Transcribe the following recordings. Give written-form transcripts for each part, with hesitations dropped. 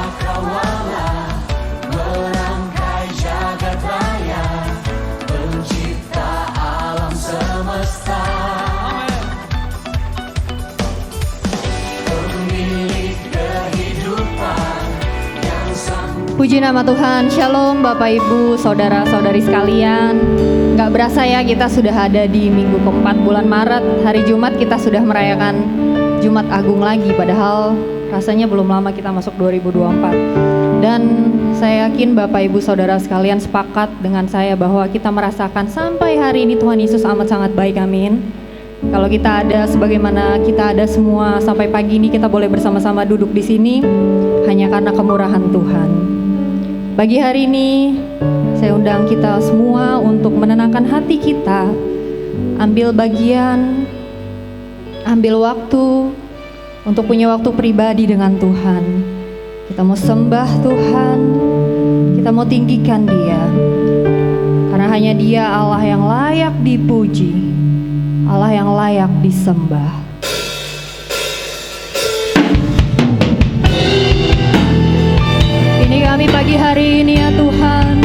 cakrawala, merangkai jagat raya, pencipta alam semesta, pemilik kehidupan yang sanggup. Puji nama Tuhan. Shalom Bapak Ibu, saudara-saudari sekalian. Gak berasa ya kita sudah ada di minggu keempat bulan Maret. Hari Jumat kita sudah merayakan Jumat Agung lagi. Padahal rasanya belum lama kita masuk 2024. Dan saya yakin Bapak Ibu saudara sekalian sepakat dengan saya bahwa kita merasakan sampai hari ini Tuhan Yesus amat sangat baik, amin. Kalau kita ada sebagaimana kita ada semua sampai pagi ini kita boleh bersama-sama duduk di sini hanya karena kemurahan Tuhan. Pagi hari ini saya undang kita semua untuk menenangkan hati kita, ambil bagian, ambil waktu untuk punya waktu pribadi dengan Tuhan. Kita mau sembah Tuhan, kita mau tinggikan Dia, karena hanya Dia Allah yang layak dipuji, Allah yang layak disembah. Ini kami pagi hari ini ya Tuhan,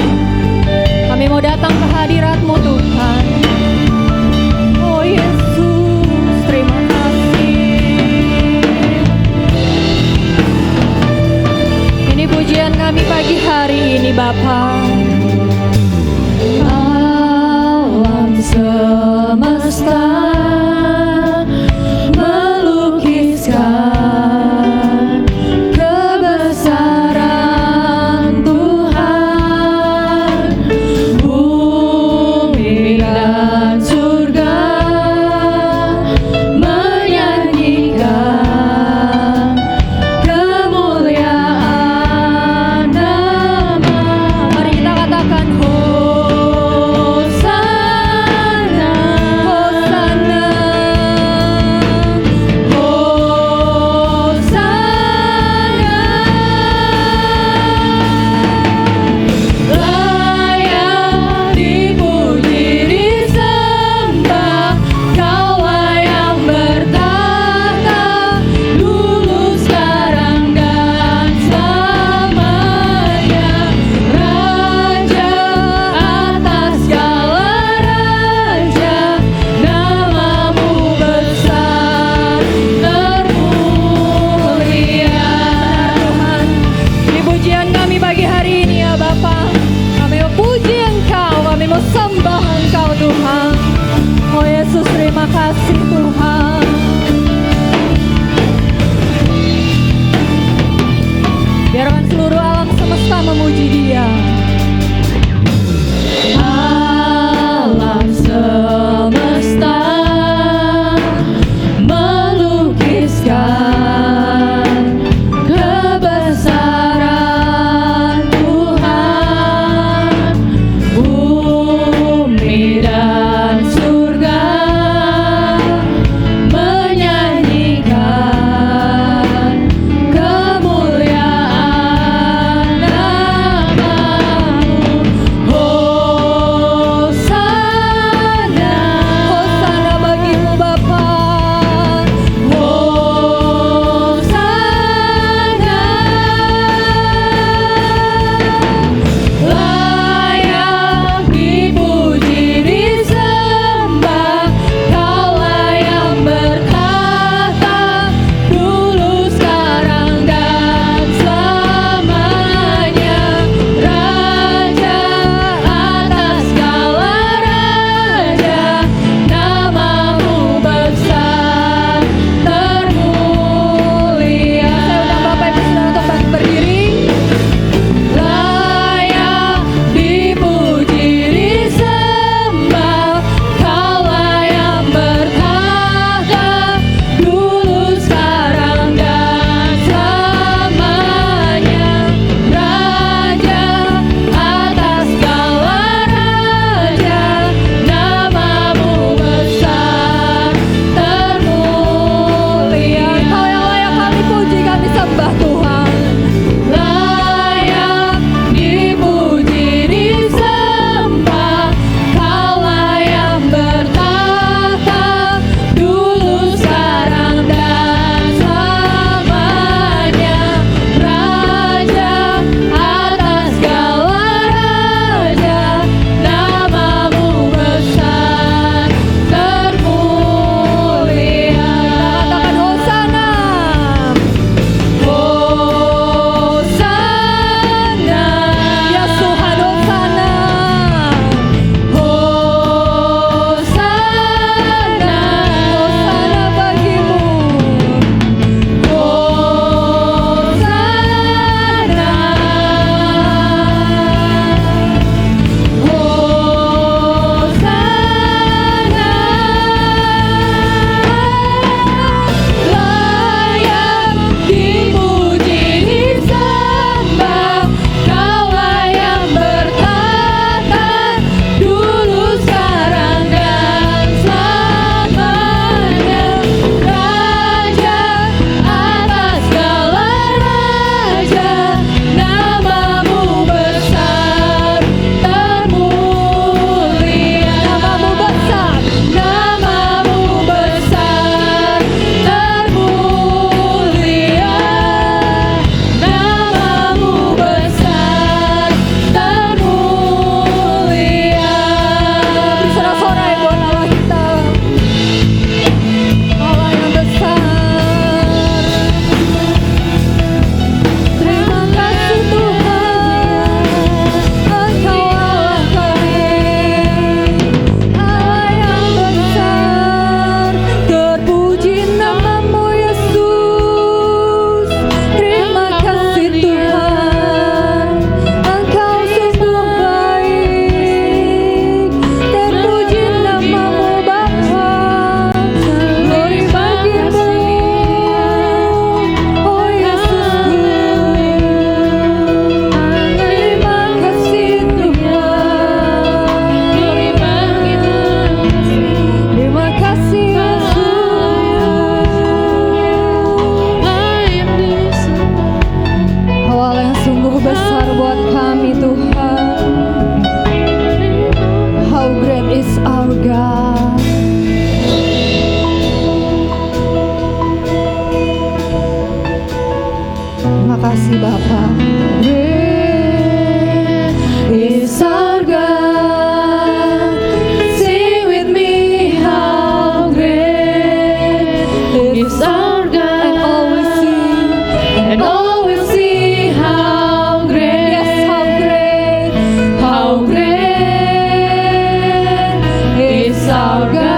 kami mau datang ke hadirat-Mu Tuhan. Oh Yesus, terima kasih. Ini pujian kami pagi hari ini Bapa. Alam semesta melukiskan kebesaran Tuhan, bumi dan surga menyanyikan kemuliaan nama. Mari kita katakan Hosana, Hosana, Hosana. Layak dipuji disembah, Kaulah yang bertahta dulu sekarang dan selamanya. Raja atas segala raja, namamu besar termulia. Tuhan, ini pujian kami pagi hari ini ya Bapa. Kami mau puji Engkau, kami mau sembah Engkau Tuhan. Oh Yesus, terima kasih Tuhan. Biarkan seluruh alam semesta memuji Dia. Alam semesta melukiskan kebesaran Tuhan, bumi dan surga menyanyikan kemuliaan namamu. Hosana, Hosana bagimu Bapa. Hosana, layak dipuji disembah, Kaulah yang bertahta dulu sekarang dan selamanya. Raja atas segala raja, namamu besar termulia. Saya undang Bapak Ibu Saudara untuk bangkit berdiri. Layak dipuji disembah, Kaulah yang bertahta dulu sekarang dan selamanya. Raja atas segala raja, namamu besar termulia. Engkau yang layak kami puji, kami sembah Tuhan. Layak dipuji disembah, Kaulah yang bertahta dulu sekarang dan selamanya. Raja kasih Bapa. Great is our God. Sing with me, how great is our God. And all will see, and all will see how great, yes, how great is our God.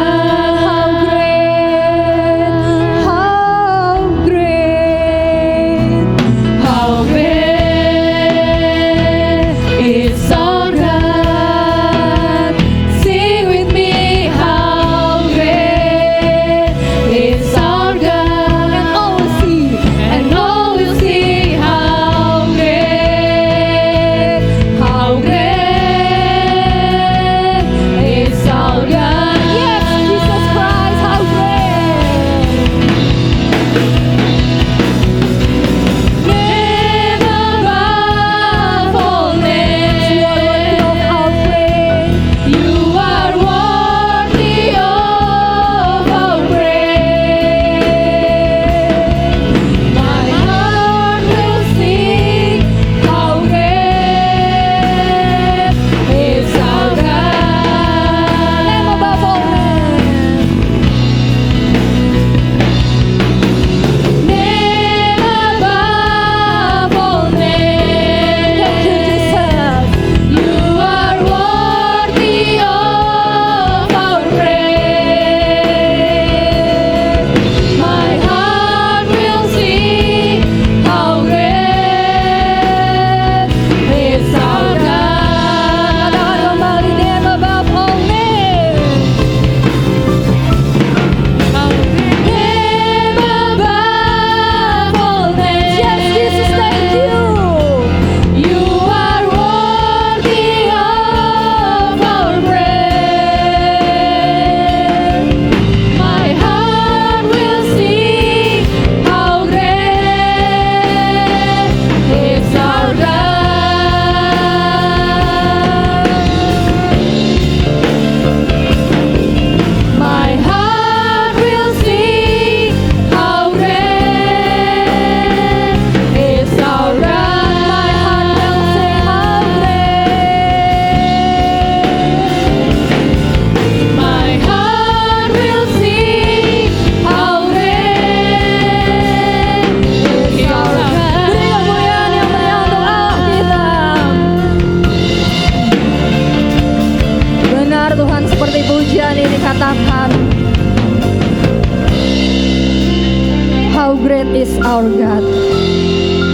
How great is our God.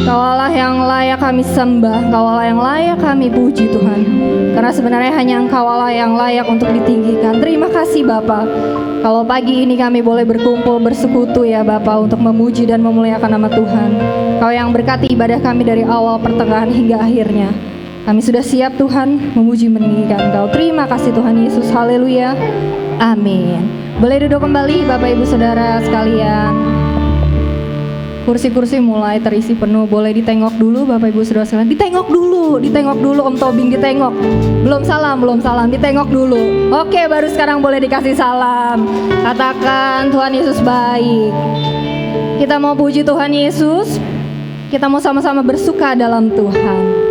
Kau Allah yang layak kami sembah, Kau Allah yang layak kami puji Tuhan. Karena sebenarnya hanya Engkau Allah yang layak untuk ditinggikan. Terima kasih Bapa. Kalau pagi ini kami boleh berkumpul bersekutu ya Bapa untuk memuji dan memuliakan nama Tuhan. Kau yang berkati ibadah kami dari awal, pertengahan hingga akhirnya. Kami sudah siap Tuhan memuji meninggikan Engkau. Terima kasih Tuhan Yesus. Haleluya. Amin. Boleh duduk kembali Bapak Ibu Saudara sekalian. Kursi-kursi mulai terisi penuh. Boleh ditengok dulu Bapak Ibu Saudara sekalian. Ditengok dulu Om Tobing, ditengok. Belum salam, ditengok dulu. Oke, baru sekarang boleh dikasih salam. Katakan Tuhan Yesus baik. Kita mau puji Tuhan Yesus. Kita mau sama-sama bersuka dalam Tuhan.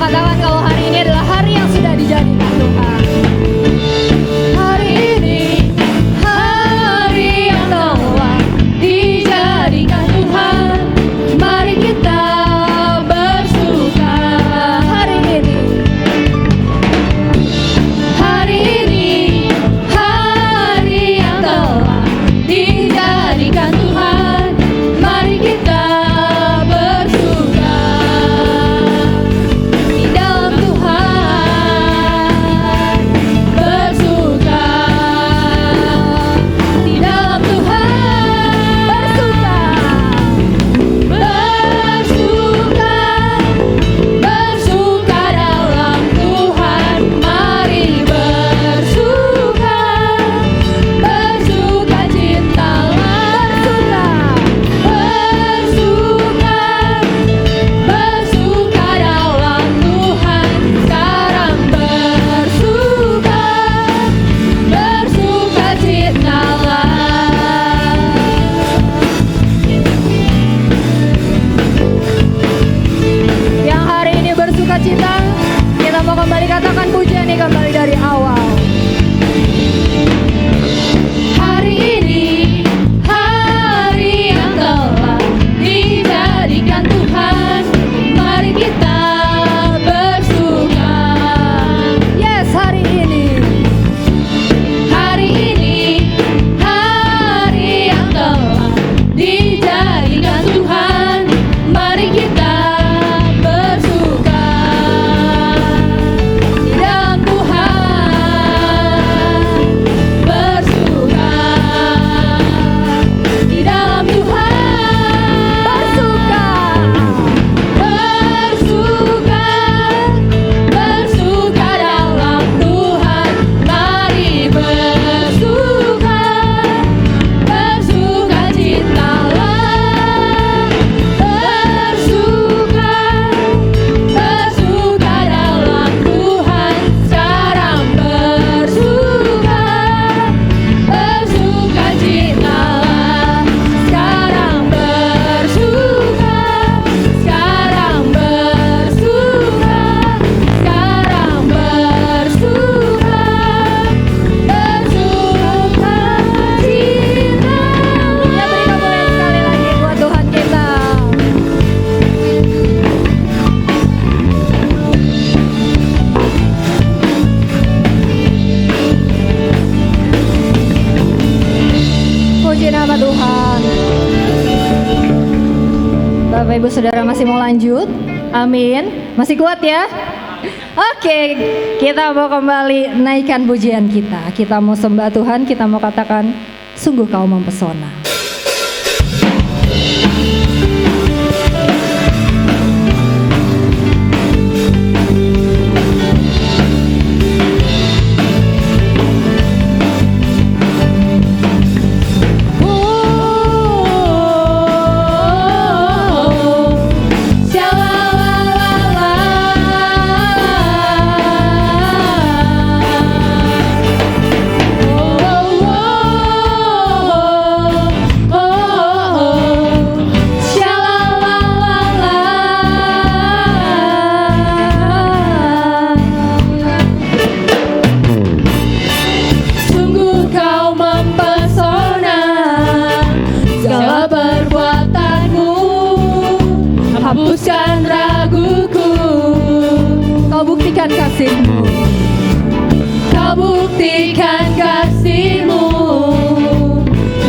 Katakan kalau hari ini adalah hari yang sudah dijadikan Tuhan. Hari ini hari yang telah dijadikan Tuhan. Mari kita bersuka. Hari ini hari yang telah dijadikan Tuhan. Mari kita bersuka. kembali dari awal. Hari ini hari yang telah dijadikan Tuhan, mari kita bersuka. Yes, hari ini. Hari ini hari yang telah dijadikan Tuhan, mari kita bersuka di dalam Tuhan, bersuka di dalam Tuhan, bersuka, bersuka, bersuka dalam Tuhan, mari bersuka, bersuka citalah, bersuka, bersuka dalam Tuhan, sekarang bersuka, bersuka citalah, sekarang bersuka, sekarang bersuka, sekarang bersuka, bersuka citalah. Ya, beri kemuliaan sekali lagi buat Tuhan kita. Puji nama Tuhan. Bapak Ibu Saudara masih mau lanjut? Amin. Masih kuat ya? Oke, kita mau kembali naikkan pujian kita. Kita mau sembah Tuhan, kita mau katakan, sungguh kau mempesona. Sungguh kau mempesona, segala perbuatanmu hapuskan raguku. Kau buktikan kasih-Mu. Kau buktikan kasih-Mu,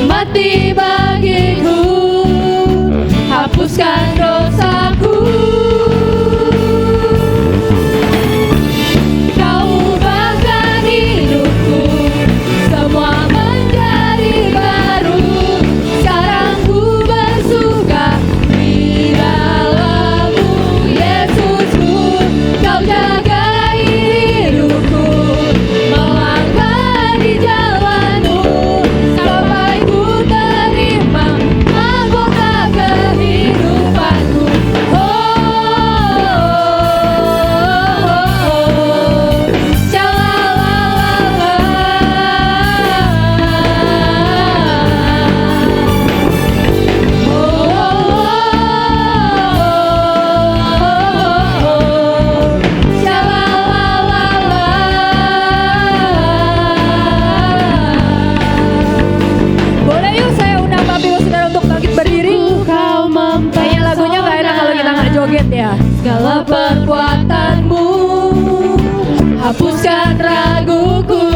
mati bagiku, hapuskan dosaku. Kau ubahkan hidupku, semua menjadi baru. Sekarang ku bersuka di dalam-Mu, Yesusku. Kau jagai hidupku, melangkah di jalan-Mu, sampai ku terima mahkota kehidupanku. Boleh yuk saya undang Bapak Ibu Saudara untuk bangkit berdiri. Kau Kayaknya lagunya gak enak kalau kita nggak joget ya. segala perbuatanmu, hapuskan raguku.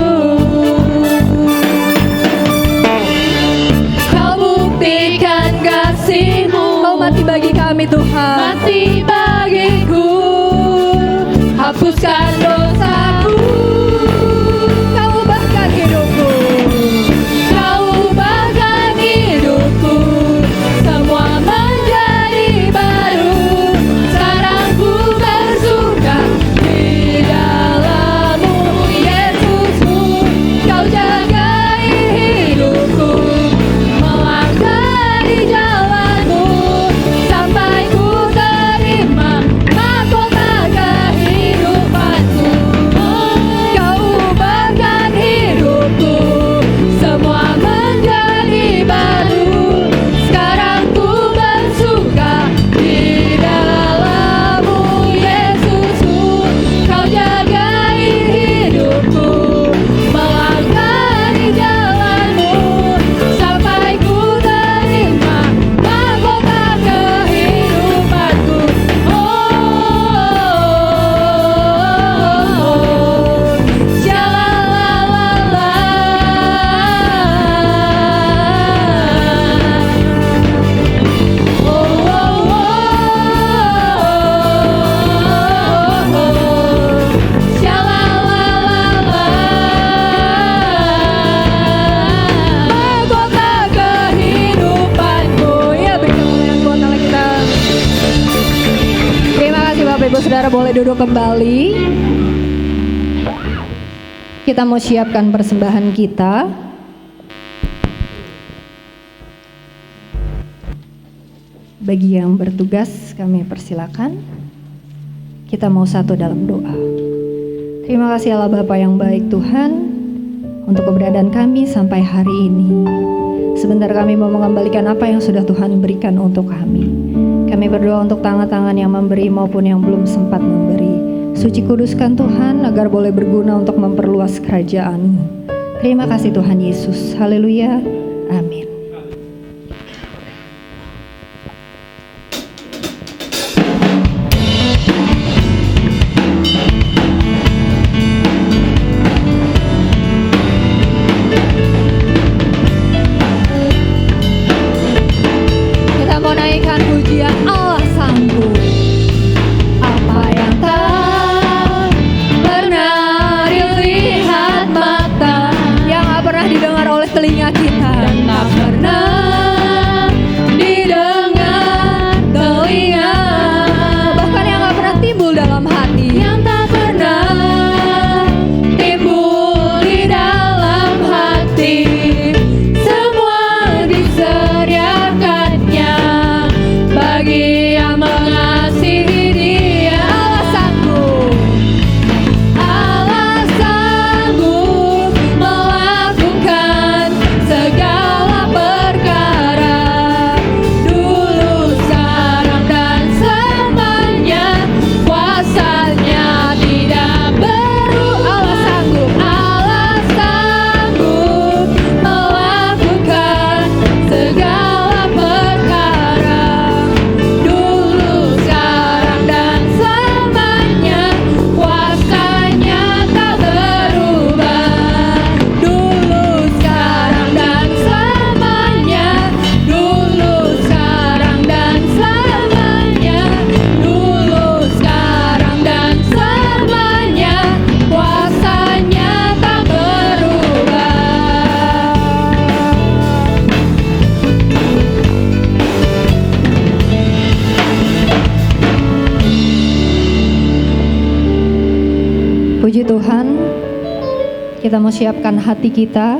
Kau buktikan kasih-Mu, Kau mati bagi kami Tuhan. mati bagiku, hapuskan dosaku. Kau ubahkan hidupku. Kau ubahkan hidupku, semua menjadi baru. Sekarang ku bersuka di dalam-Mu, Yesusku. Kau jagai hidupku, melangkah di jalan-Mu, sampai ku terima mahkota kehidupan. saudara boleh duduk kembali. Kita mau siapkan persembahan kita. Bagi yang bertugas kami persilakan. Kita mau satu dalam doa. Terima kasih Allah Bapa yang baik Tuhan untuk keberadaan kami sampai hari ini. Sebentar kami mau mengembalikan apa yang sudah Tuhan berikan untuk kami. Kami berdoa untuk tangan-tangan yang memberi maupun yang belum sempat memberi. Suci kuduskan Tuhan agar boleh berguna untuk memperluas kerajaan-Mu. Terima kasih Tuhan Yesus. Haleluya. Amin. Kita mau naikkan pujian Allah sanggup. Apa yang tak pernah dilihat mata, yang tak pernah didengar oleh telinga kita, dan tak pernah didengar telinga, bahkan yang tak pernah timbul dalam hati, yang tak pernah timbul di dalam hati, semua disediakannya bagi yang mengasihi Dia. Allah sanggup melakukan segala perkara, dulu, sekarang, dan selamanya. Kuasanya tidak berubah. Allah sanggup melakukan segala perkara, dulu, sekarang, dan selamanya. Kuasanya tak berubah, dulu, sekarang, dan selamanya. Dulu, sekarang, dan selamanya. Dulu, sekarang, dan selamanya. Kuasanya tak berubah. Puji Tuhan, kita mau siapkan hati kita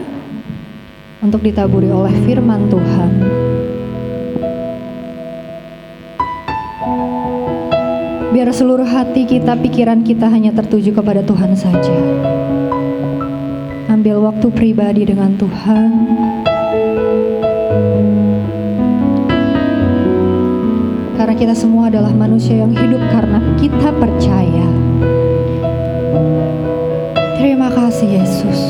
untuk ditaburi oleh firman Tuhan. Biar seluruh hati kita, pikiran kita hanya tertuju kepada Tuhan saja. Ambil waktu pribadi dengan Tuhan. Karena kita semua adalah manusia yang hidup karena kita percaya. Terima kasih Yesus.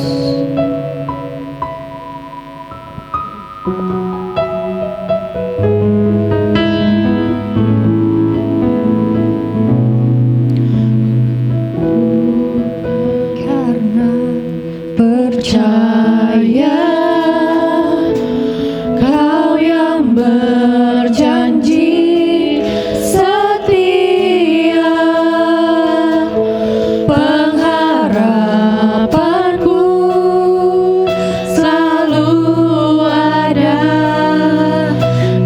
Karena percaya Kau yang berjanji setia, pengharapanku selalu ada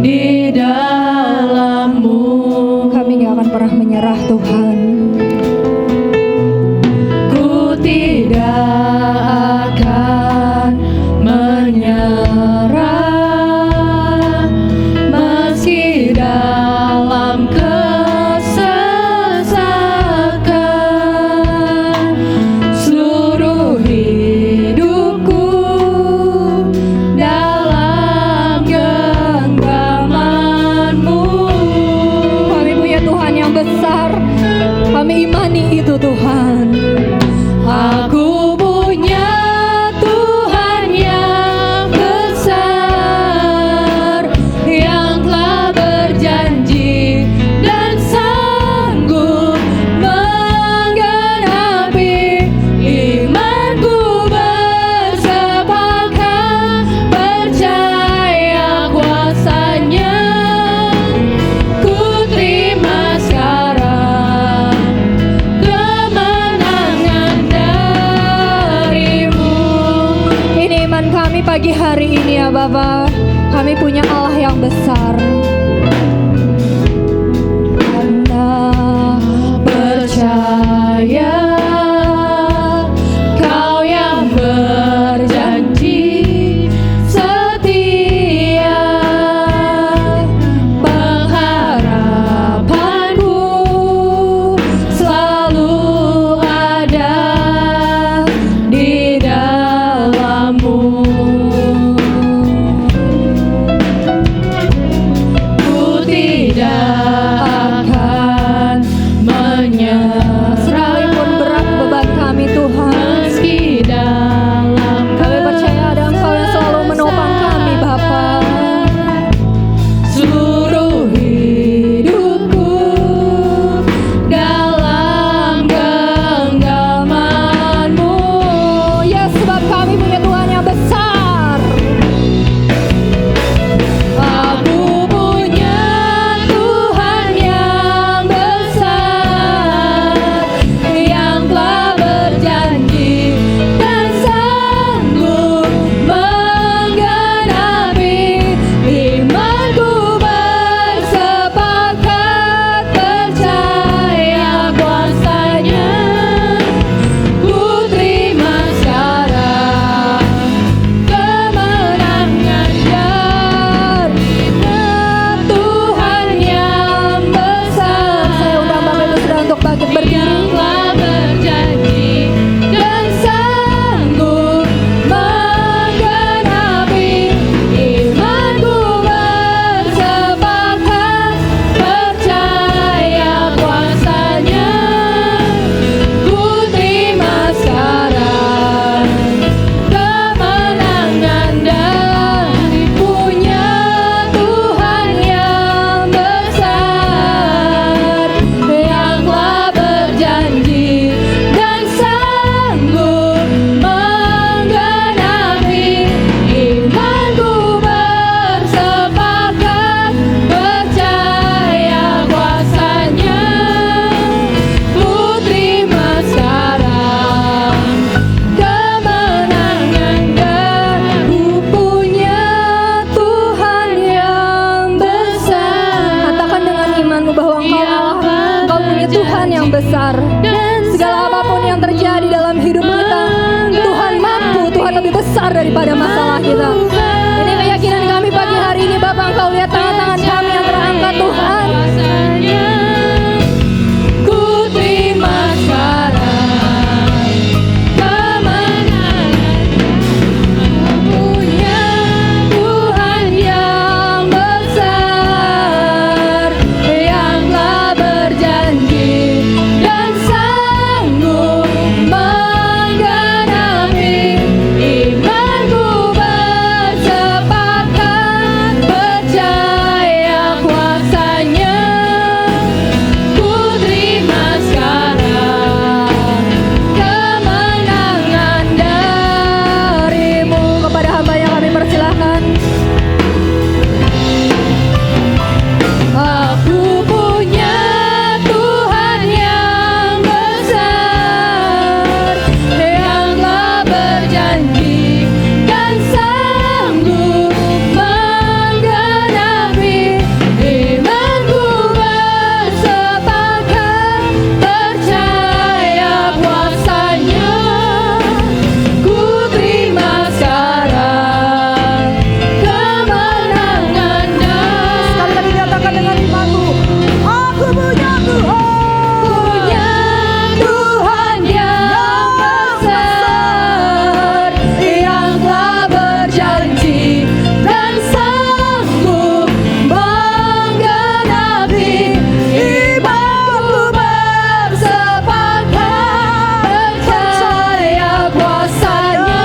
di dalam-Mu. Kami gak akan pernah menyerah Tuhan. Ku tidak akan menyerah meski dalam kesesakan. Seluruh hidupku dalam genggaman-Mu. Kami punya Tuhan yang besar. Kami imani itu Tuhan. Aku punya Tuhan yang besar, yang telah berjanji dan sanggup menggenapi. Imanku bersepakat percaya kuasanya. Ku terima sekarang kemenangan darimu. Ini iman kami pagi hari ini ya Bapa. Kami punya Allah yang besar. Karena kita. Ini keyakinan kami pagi hari ini Bapak, Engkau lihat tangan-tangan kami yang terangkat Tuhan. Ku terima sekarang kemenangan punya Tuhan yang besar, yang telah berjanji dan sanggup menggenapi. Imanku bersepakat percaya kuasanya. Ku terima sekarang kemenangan darimu. Kepada hamba yang kami persilahkan. Aku punya Tuhan yang besar, yang telah berjanji dan sanggup menggenapi. Imanku bersepakat percaya kuasanya. Ku terima sekarang kemenangan Sekali lagi nyatakan dengan imanmu, aku punya Tuhan yang besar, yang telah berjanji dan sanggup menggenapi. Imanku bersepakat percaya kuasanya.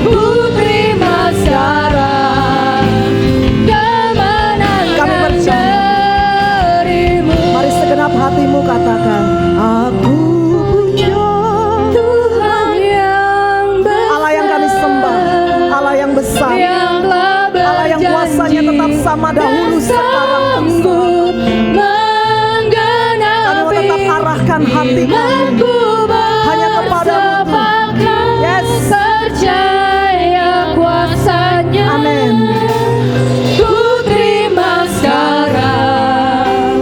Ku terima sekarang kemenangan Kami percaya. darimu. Mari segenap hatimu katakan, aku punya Tuhan yang besar, Allah yang kami sembah, Allah yang besar, yang telah Allah yang kuasanya tetap sama dahulu, sekarang, dan sanggup menggenapi. Kami mau tetap arahkan hati kami hanya kepadamu Tuhan. Yes. Percaya kuasanya. Amin. Ku terima sekarang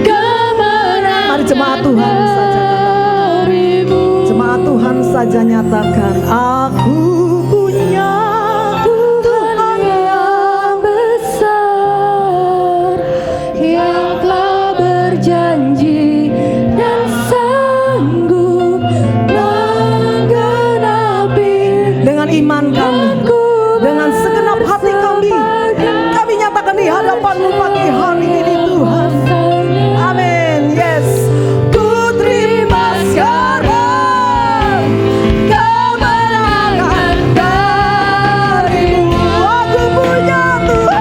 kemenangan Mari jemaat Tuhan saja katakan. darimu. Jemaat Tuhan saja nyatakan, aku punya Tuhan yang besar, yang telah berjanji dan sanggup menggenapi. dengan iman kami, dengan segenap hati kami nyatakan di hadapanmu pagi hari ini Tuhan. Amin. Yes. Ku terima sekarang kemenangan darimu. Aku punya Tuhan.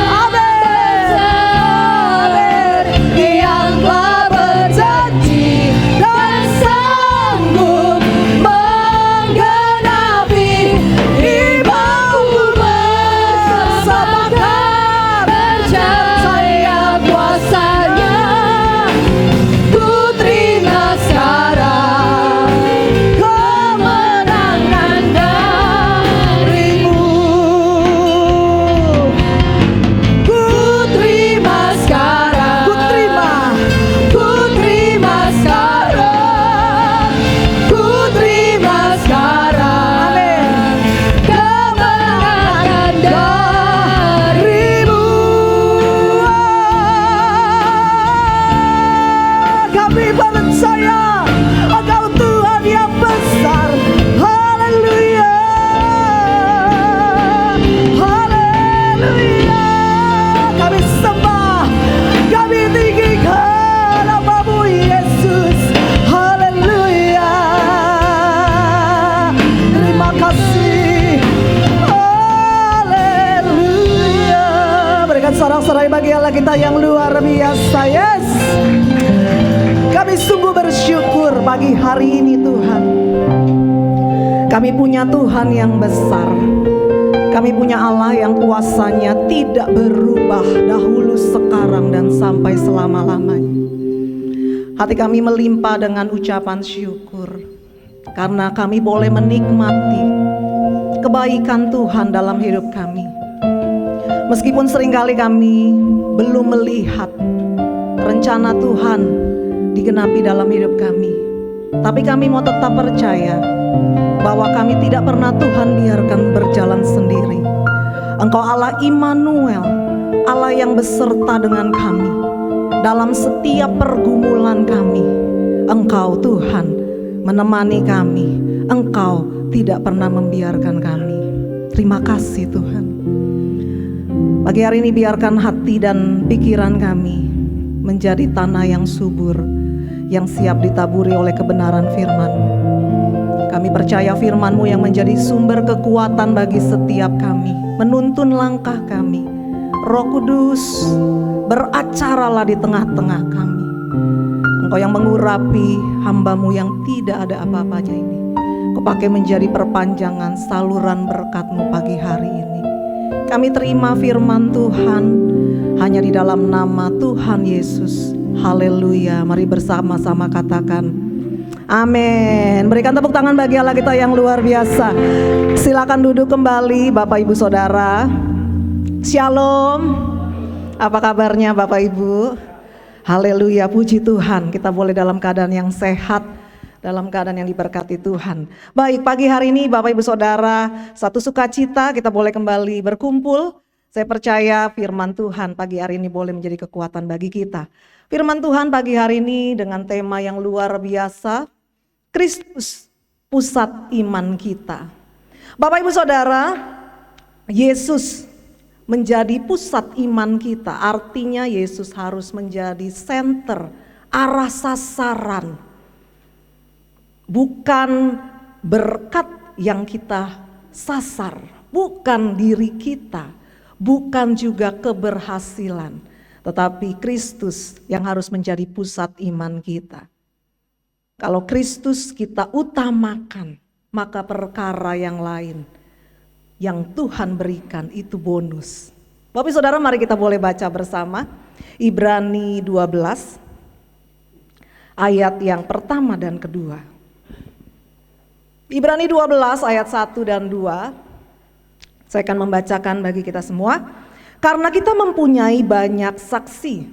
Amin. Yang telah berjanji dan sanggup menggenapi. Imanku bersepakat percaya kuasanya. Ku terima sekarang kemenangan darimu. Ku terima sekarang. Ku terima. Ku terima sekarang. Ku terima sekarang. Amin. Kemenangan darimu. Kami percaya Engkau Tuhan yang besar. Haleluya. Haleluya. Kami sembah, kami tinggikan nama-Mu Yesus. Haleluya. Terima kasih. Haleluya. Berikan sorak-sorai bagi Allah kita yang luar biasa. Yes. Kami sungguh bersyukur pagi hari ini Tuhan. Kami punya Tuhan yang besar. Kami punya Allah yang kuasanya tidak berubah dahulu, sekarang, dan sampai selama-lamanya. Hati kami melimpah dengan ucapan syukur karena kami boleh menikmati kebaikan Tuhan dalam hidup kami. Meskipun seringkali kami belum melihat rencana Tuhan digenapi dalam hidup kami, Tapi kami mau tetap percaya bahwa kami tidak pernah Tuhan biarkan berjalan sendiri. Engkau Allah Immanuel, Allah yang beserta dengan kami dalam setiap pergumulan kami. Engkau Tuhan menemani kami. Engkau tidak pernah membiarkan kami. Terima kasih Tuhan. Pagi hari ini biarkan hati dan pikiran kami menjadi tanah yang subur, yang siap ditaburi oleh kebenaran firman-Mu. Kami percaya firman-Mu yang menjadi sumber kekuatan bagi setiap kami, menuntun langkah kami. Roh Kudus, beracaralah di tengah-tengah kami. Engkau yang mengurapi hamba-Mu yang tidak ada apa-apanya ini. Kau pakai menjadi perpanjangan saluran berkat-Mu pagi hari ini. Kami terima firman Tuhan hanya di dalam nama Tuhan Yesus. Haleluya. Mari bersama-sama katakan amin. Berikan tepuk tangan bagi Allah kita yang luar biasa. Silakan duduk kembali Bapak Ibu Saudara. Shalom. Apa kabarnya Bapak Ibu? Haleluya, puji Tuhan. Kita boleh dalam keadaan yang sehat, dalam keadaan yang diberkati Tuhan. Baik, pagi hari ini Bapak Ibu Saudara, satu sukacita kita boleh kembali berkumpul. Saya percaya firman Tuhan pagi hari ini boleh menjadi kekuatan bagi kita. Firman Tuhan pagi hari ini dengan tema yang luar biasa, Kristus pusat iman kita. Bapak Ibu Saudara, Yesus menjadi pusat iman kita. Artinya Yesus harus menjadi center, arah sasaran. Bukan berkat yang kita sasar, bukan diri kita, bukan juga keberhasilan, tetapi Kristus yang harus menjadi pusat iman kita. Kalau Kristus kita utamakan, maka perkara yang lain yang Tuhan berikan itu bonus. Bapak Saudara, mari kita boleh baca bersama Ibrani 12 ayat yang pertama dan kedua. Ibrani 12 ayat 1 dan 2. Saya akan membacakan bagi kita semua. Karena kita mempunyai banyak saksi,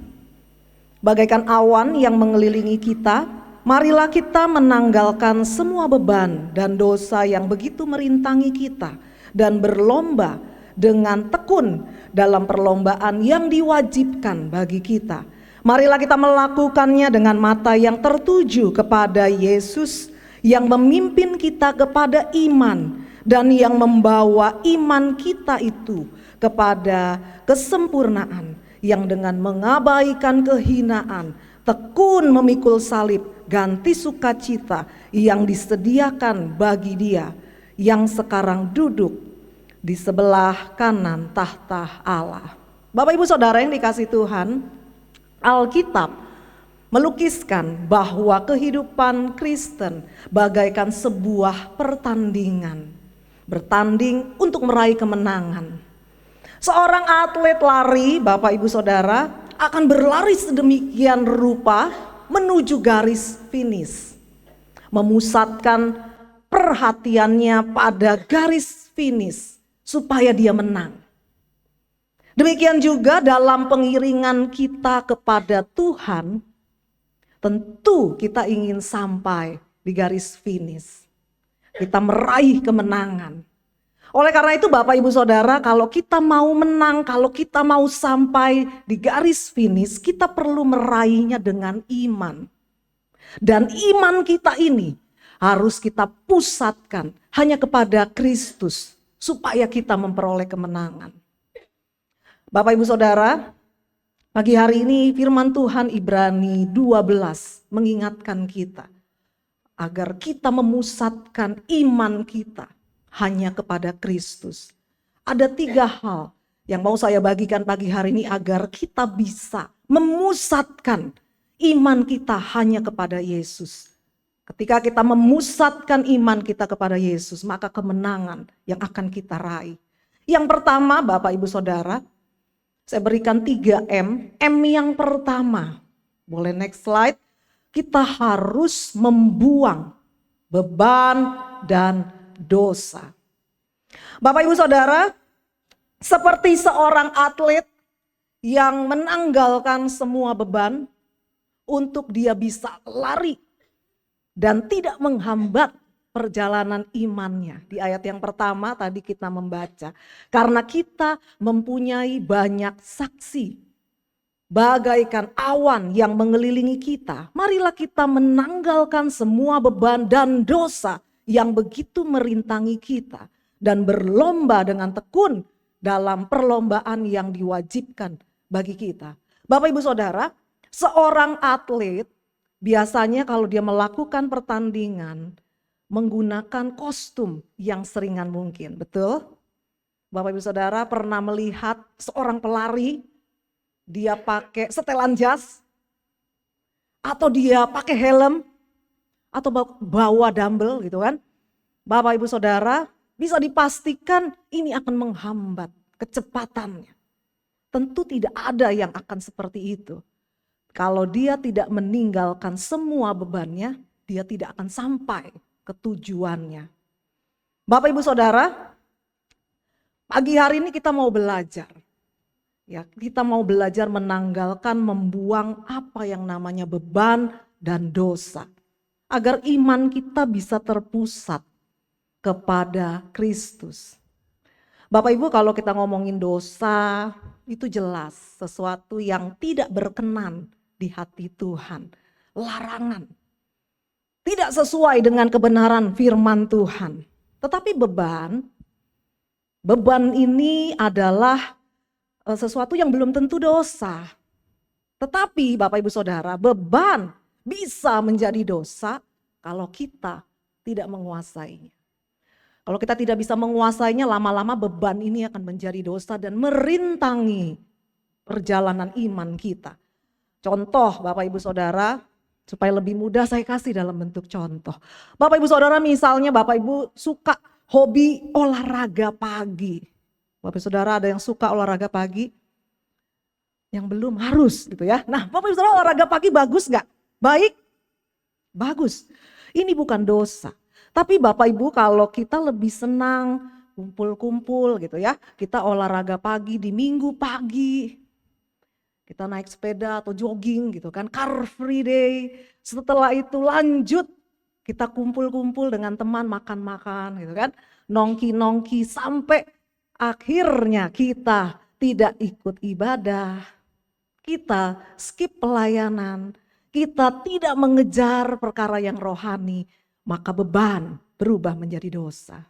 bagaikan awan yang mengelilingi kita, marilah kita menanggalkan semua beban dan dosa yang begitu merintangi kita, dan berlomba dengan tekun dalam perlombaan yang diwajibkan bagi kita. Marilah kita melakukannya dengan mata yang tertuju kepada Yesus yang memimpin kita kepada iman dan yang membawa iman kita itu kepada kesempurnaan, yang dengan mengabaikan kehinaan tekun memikul salib, ganti sukacita yang disediakan bagi Dia yang sekarang duduk di sebelah kanan tahta Allah. Bapak Ibu Saudara yang dikasihi Tuhan, Alkitab melukiskan bahwa kehidupan Kristen bagaikan sebuah pertandingan, bertanding untuk meraih kemenangan. Seorang atlet lari, Bapak Ibu Saudara, akan berlari sedemikian rupa menuju garis finish, memusatkan perhatiannya pada garis finish supaya dia menang. Demikian juga dalam pengiringan kita kepada Tuhan, tentu kita ingin sampai di garis finish. Kita meraih kemenangan. Oleh karena itu Bapak Ibu Saudara, kalau kita mau menang, kalau kita mau sampai di garis finish, kita perlu meraihnya dengan iman. Dan iman kita ini harus kita pusatkan hanya kepada Kristus, supaya kita memperoleh kemenangan. Bapak Ibu Saudara, pagi hari ini firman Tuhan Ibrani 12 mengingatkan kita agar kita memusatkan iman kita hanya kepada Kristus. Ada 3 hal yang mau saya bagikan pagi hari ini agar kita bisa memusatkan iman kita hanya kepada Yesus. Ketika kita memusatkan iman kita kepada Yesus, maka kemenangan yang akan kita raih. Yang pertama, Bapak Ibu Saudara, saya berikan 3M. M yang pertama, boleh next slide. Kita harus membuang beban dan dosa. Bapak Ibu Saudara, seperti seorang atlet yang menanggalkan semua beban untuk dia bisa lari dan tidak menghambat perjalanan imannya. Di ayat yang pertama tadi kita membaca, karena kita mempunyai banyak saksi, bagaikan awan yang mengelilingi kita, marilah kita menanggalkan semua beban dan dosa yang begitu merintangi kita, dan berlomba dengan tekun dalam perlombaan yang diwajibkan bagi kita. Bapak Ibu Saudara, seorang atlet biasanya kalau dia melakukan pertandingan menggunakan kostum yang seringan mungkin, betul? Bapak Ibu Saudara pernah melihat seorang pelari, dia pakai setelan jas, atau dia pakai helm, atau bawa dumbbell gitu kan. Bapak Ibu Saudara bisa dipastikan ini akan menghambat kecepatannya. Tentu tidak ada yang akan seperti itu. Kalau dia tidak meninggalkan semua bebannya, dia tidak akan sampai ke tujuannya. Bapak Ibu Saudara, pagi hari ini kita mau belajar. Ya, kita mau belajar menanggalkan, membuang apa yang namanya beban dan dosa. Agar iman kita bisa terpusat kepada Kristus. Bapak Ibu, kalau kita ngomongin dosa, itu jelas sesuatu yang tidak berkenan di hati Tuhan. Larangan. Tidak sesuai dengan kebenaran firman Tuhan. Tetapi beban ini adalah sesuatu yang belum tentu dosa. Tetapi Bapak Ibu Saudara, beban bisa menjadi dosa kalau kita tidak menguasainya. Kalau kita tidak bisa menguasainya, lama-lama beban ini akan menjadi dosa dan merintangi perjalanan iman kita. Contoh Bapak Ibu Saudara, supaya lebih mudah saya kasih dalam bentuk contoh. Bapak Ibu Saudara, misalnya Bapak Ibu suka hobi olahraga pagi. Bapak Ibu Saudara ada yang suka olahraga pagi? Yang belum harus gitu ya. Nah Bapak Ibu Saudara, olahraga pagi bagus gak? Baik? Bagus. Ini bukan dosa. Tapi Bapak Ibu kalau kita lebih senang kumpul-kumpul gitu ya. Kita olahraga pagi di Minggu pagi. Kita naik sepeda atau jogging gitu kan, car free day. Setelah itu lanjut kita kumpul-kumpul dengan teman makan-makan gitu kan. Nongki-nongki sampai akhirnya kita tidak ikut ibadah. Kita skip pelayanan. Kita tidak mengejar perkara yang rohani. Maka beban berubah menjadi dosa.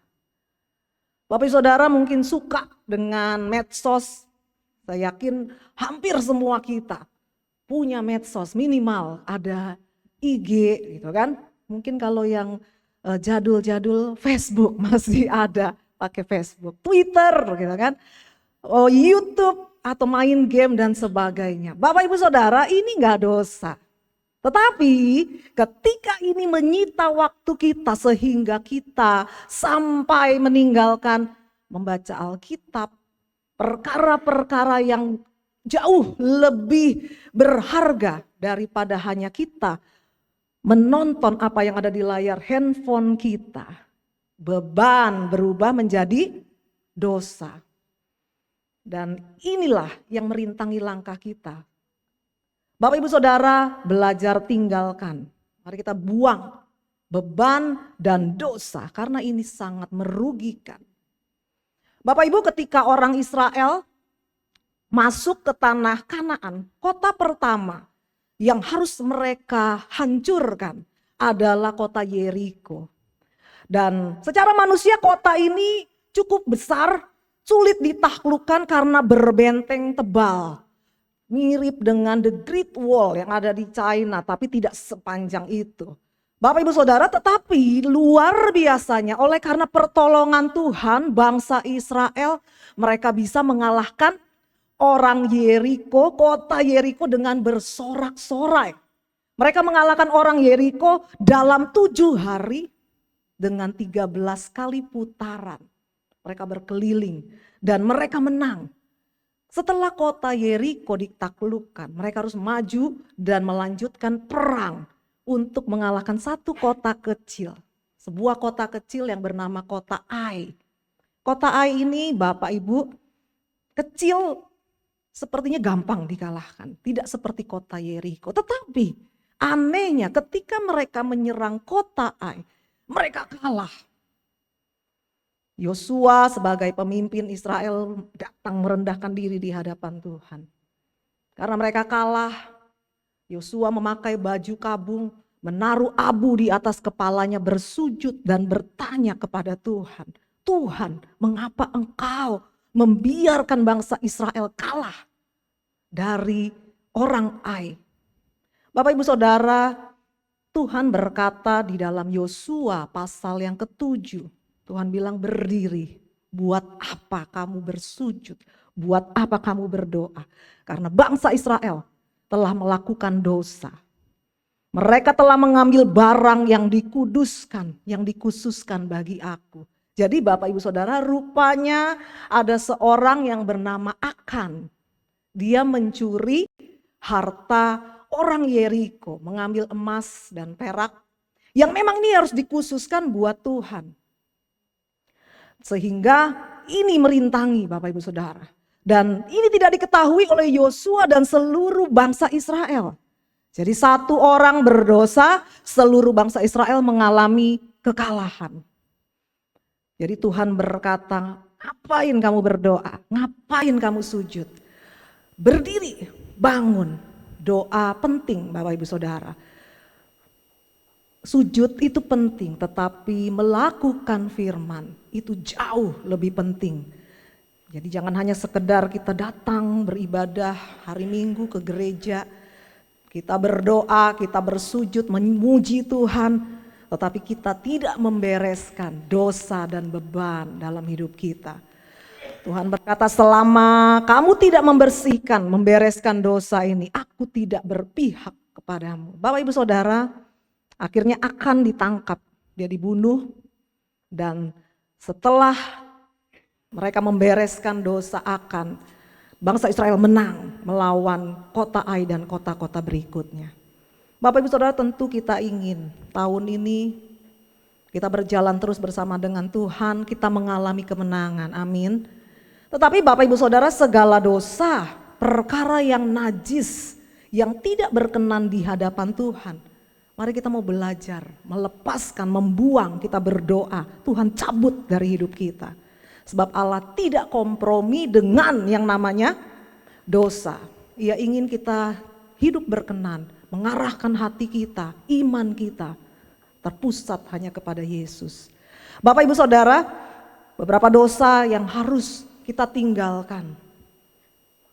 Bapak Saudara mungkin suka dengan medsos. Saya yakin hampir semua kita punya medsos, minimal ada IG gitu kan. Mungkin kalau yang jadul-jadul Facebook masih ada pakai Facebook, Twitter gitu kan. YouTube atau main game dan sebagainya. Bapak Ibu Saudara, ini enggak dosa. Tetapi ketika ini menyita waktu kita sehingga kita sampai meninggalkan membaca Alkitab, perkara-perkara yang jauh lebih berharga daripada hanya kita menonton apa yang ada di layar handphone kita. Beban berubah menjadi dosa. Dan inilah yang merintangi langkah kita. Bapak Ibu Saudara, belajar tinggalkan. Mari kita buang beban dan dosa karena ini sangat merugikan. Bapak Ibu, ketika orang Israel masuk ke tanah Kanaan, kota pertama yang harus mereka hancurkan adalah kota Yeriko. Dan secara manusia kota ini cukup besar, sulit ditaklukkan karena berbenteng tebal. Mirip dengan The Great Wall yang ada di China, tapi tidak sepanjang itu. Bapak Ibu Saudara, tetapi luar biasanya oleh karena pertolongan Tuhan, bangsa Israel mereka bisa mengalahkan orang Yeriko, kota Yeriko dengan bersorak-sorai. Mereka mengalahkan orang Yeriko dalam 7 hari dengan 13 kali putaran. Mereka berkeliling dan mereka menang. Setelah kota Yeriko ditaklukkan, mereka harus maju dan melanjutkan perang untuk mengalahkan satu kota kecil. Sebuah kota kecil yang bernama kota Ai. Kota Ai ini Bapak Ibu kecil, sepertinya gampang dikalahkan. Tidak seperti kota Yeriko. Tetapi Anehnya ketika mereka menyerang kota Ai, mereka kalah. Yosua sebagai pemimpin Israel datang merendahkan diri di hadapan Tuhan. Karena mereka kalah, Yosua memakai baju kabung, menaruh abu di atas kepalanya, bersujud dan bertanya kepada Tuhan. Tuhan, mengapa engkau membiarkan bangsa Israel kalah dari orang Ai? Bapak Ibu Saudara, Tuhan berkata di dalam Yosua pasal yang ke-7. Tuhan bilang berdiri, buat apa kamu bersujud, buat apa kamu berdoa. Karena bangsa Israel telah melakukan dosa. Mereka telah mengambil barang yang dikuduskan, yang dikhususkan bagi aku. Jadi Bapak Ibu Saudara, rupanya ada seorang yang bernama Akan. Dia mencuri harta orang Yeriko, mengambil emas dan perak yang memang ini harus dikhususkan buat Tuhan. Sehingga ini merintangi Bapak Ibu Saudara. Dan ini tidak diketahui oleh Yosua dan seluruh bangsa Israel. Jadi satu orang berdosa, seluruh bangsa Israel mengalami kekalahan. Jadi Tuhan berkata, ngapain kamu berdoa? Ngapain kamu sujud? Berdiri, bangun. Doa penting Bapak Ibu Saudara. Sujud itu penting, tetapi melakukan firman itu jauh lebih penting. Jadi jangan hanya sekedar kita datang beribadah hari Minggu ke gereja, kita berdoa, kita bersujud memuji Tuhan, tetapi kita tidak membereskan dosa dan beban dalam hidup kita. Tuhan berkata, selama kamu tidak membersihkan, membereskan dosa ini, aku tidak berpihak kepadamu. Bapak Ibu Saudara, akhirnya Akan ditangkap, dia dibunuh, dan setelah mereka membereskan dosa Akan, bangsa Israel menang melawan kota Ai dan kota-kota berikutnya. Bapak Ibu Saudara, tentu kita ingin tahun ini kita berjalan terus bersama dengan Tuhan, kita mengalami kemenangan, amin. Tetapi Bapak Ibu Saudara, segala dosa, perkara yang najis, yang tidak berkenan di hadapan Tuhan, mari kita mau belajar, melepaskan, membuang, kita berdoa, Tuhan cabut dari hidup kita. Sebab Allah tidak kompromi dengan yang namanya dosa. Ia ingin kita hidup berkenan, mengarahkan hati kita, iman kita terpusat hanya kepada Yesus. Bapak Ibu Saudara, beberapa dosa yang harus kita tinggalkan.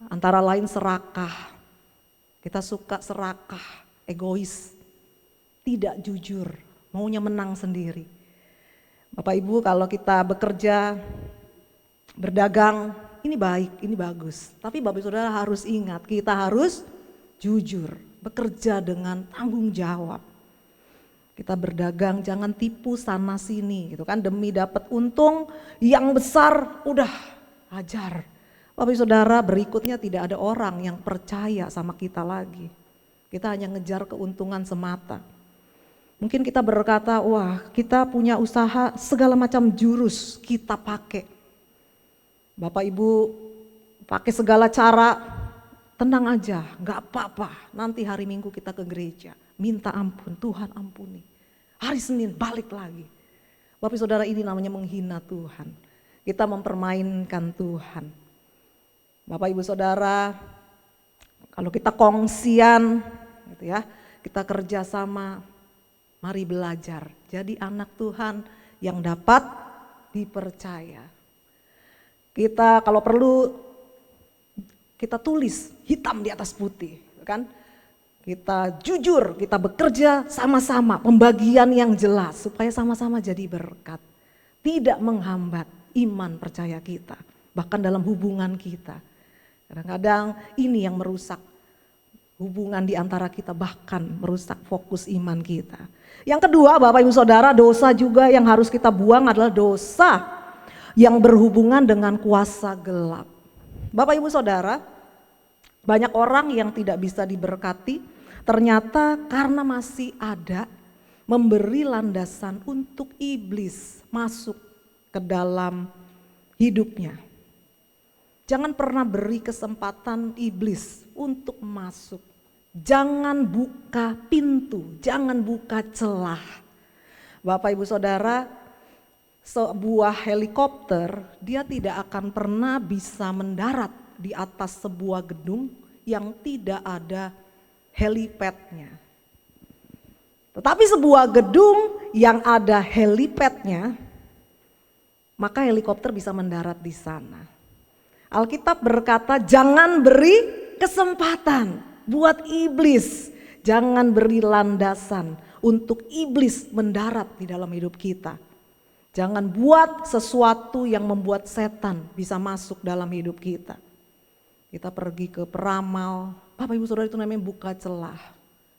Antara lain serakah. Kita suka serakah, egois, tidak jujur, maunya menang sendiri. Bapak Ibu, kalau kita bekerja, berdagang, ini baik, ini bagus. Tapi Bapak Ibu Saudara harus ingat, kita harus jujur, bekerja dengan tanggung jawab. Kita berdagang jangan tipu sana sini gitu kan, demi dapat untung yang besar udah hajar. Bapak Ibu Saudara, berikutnya tidak ada orang yang percaya sama kita lagi. Kita hanya ngejar keuntungan semata. Mungkin kita berkata, wah kita punya usaha, segala macam jurus kita pakai. Bapak Ibu pakai segala cara, tenang aja, gak apa-apa. Nanti hari Minggu kita ke gereja, minta ampun, Tuhan ampuni. Hari Senin balik lagi. Bapak Saudara, ini namanya menghina Tuhan. Kita mempermainkan Tuhan. Bapak Ibu Saudara, kalau kita kongsian gitu ya, kita kerjasama, mari belajar. Jadi anak Tuhan yang dapat dipercaya. Kita kalau perlu kita tulis hitam di atas putih, kan? Kita jujur, kita bekerja sama-sama, pembagian yang jelas supaya sama-sama jadi berkat. Tidak menghambat iman percaya kita, bahkan dalam hubungan kita. Kadang-kadang ini yang merusak hubungan di antara kita, bahkan merusak fokus iman kita. Yang kedua, Bapak Ibu Saudara, dosa juga yang harus kita buang adalah dosa yang berhubungan dengan kuasa gelap. Bapak Ibu Saudara, banyak orang yang tidak bisa diberkati ternyata karena masih ada memberi landasan untuk iblis masuk ke dalam hidupnya. Jangan pernah beri kesempatan iblis untuk masuk Jangan buka pintu, jangan buka celah. Bapak Ibu Saudara, sebuah helikopter dia tidak akan pernah bisa mendarat di atas sebuah gedung yang tidak ada helipadnya. Tetapi sebuah gedung yang ada helipadnya, maka helikopter bisa mendarat di sana. Alkitab berkata, jangan beri kesempatan buat iblis, jangan beri landasan untuk iblis mendarat di dalam hidup kita. Jangan buat sesuatu yang membuat setan bisa masuk dalam hidup kita. Kita pergi ke peramal, Bapak Ibu Saudara, itu namanya buka celah.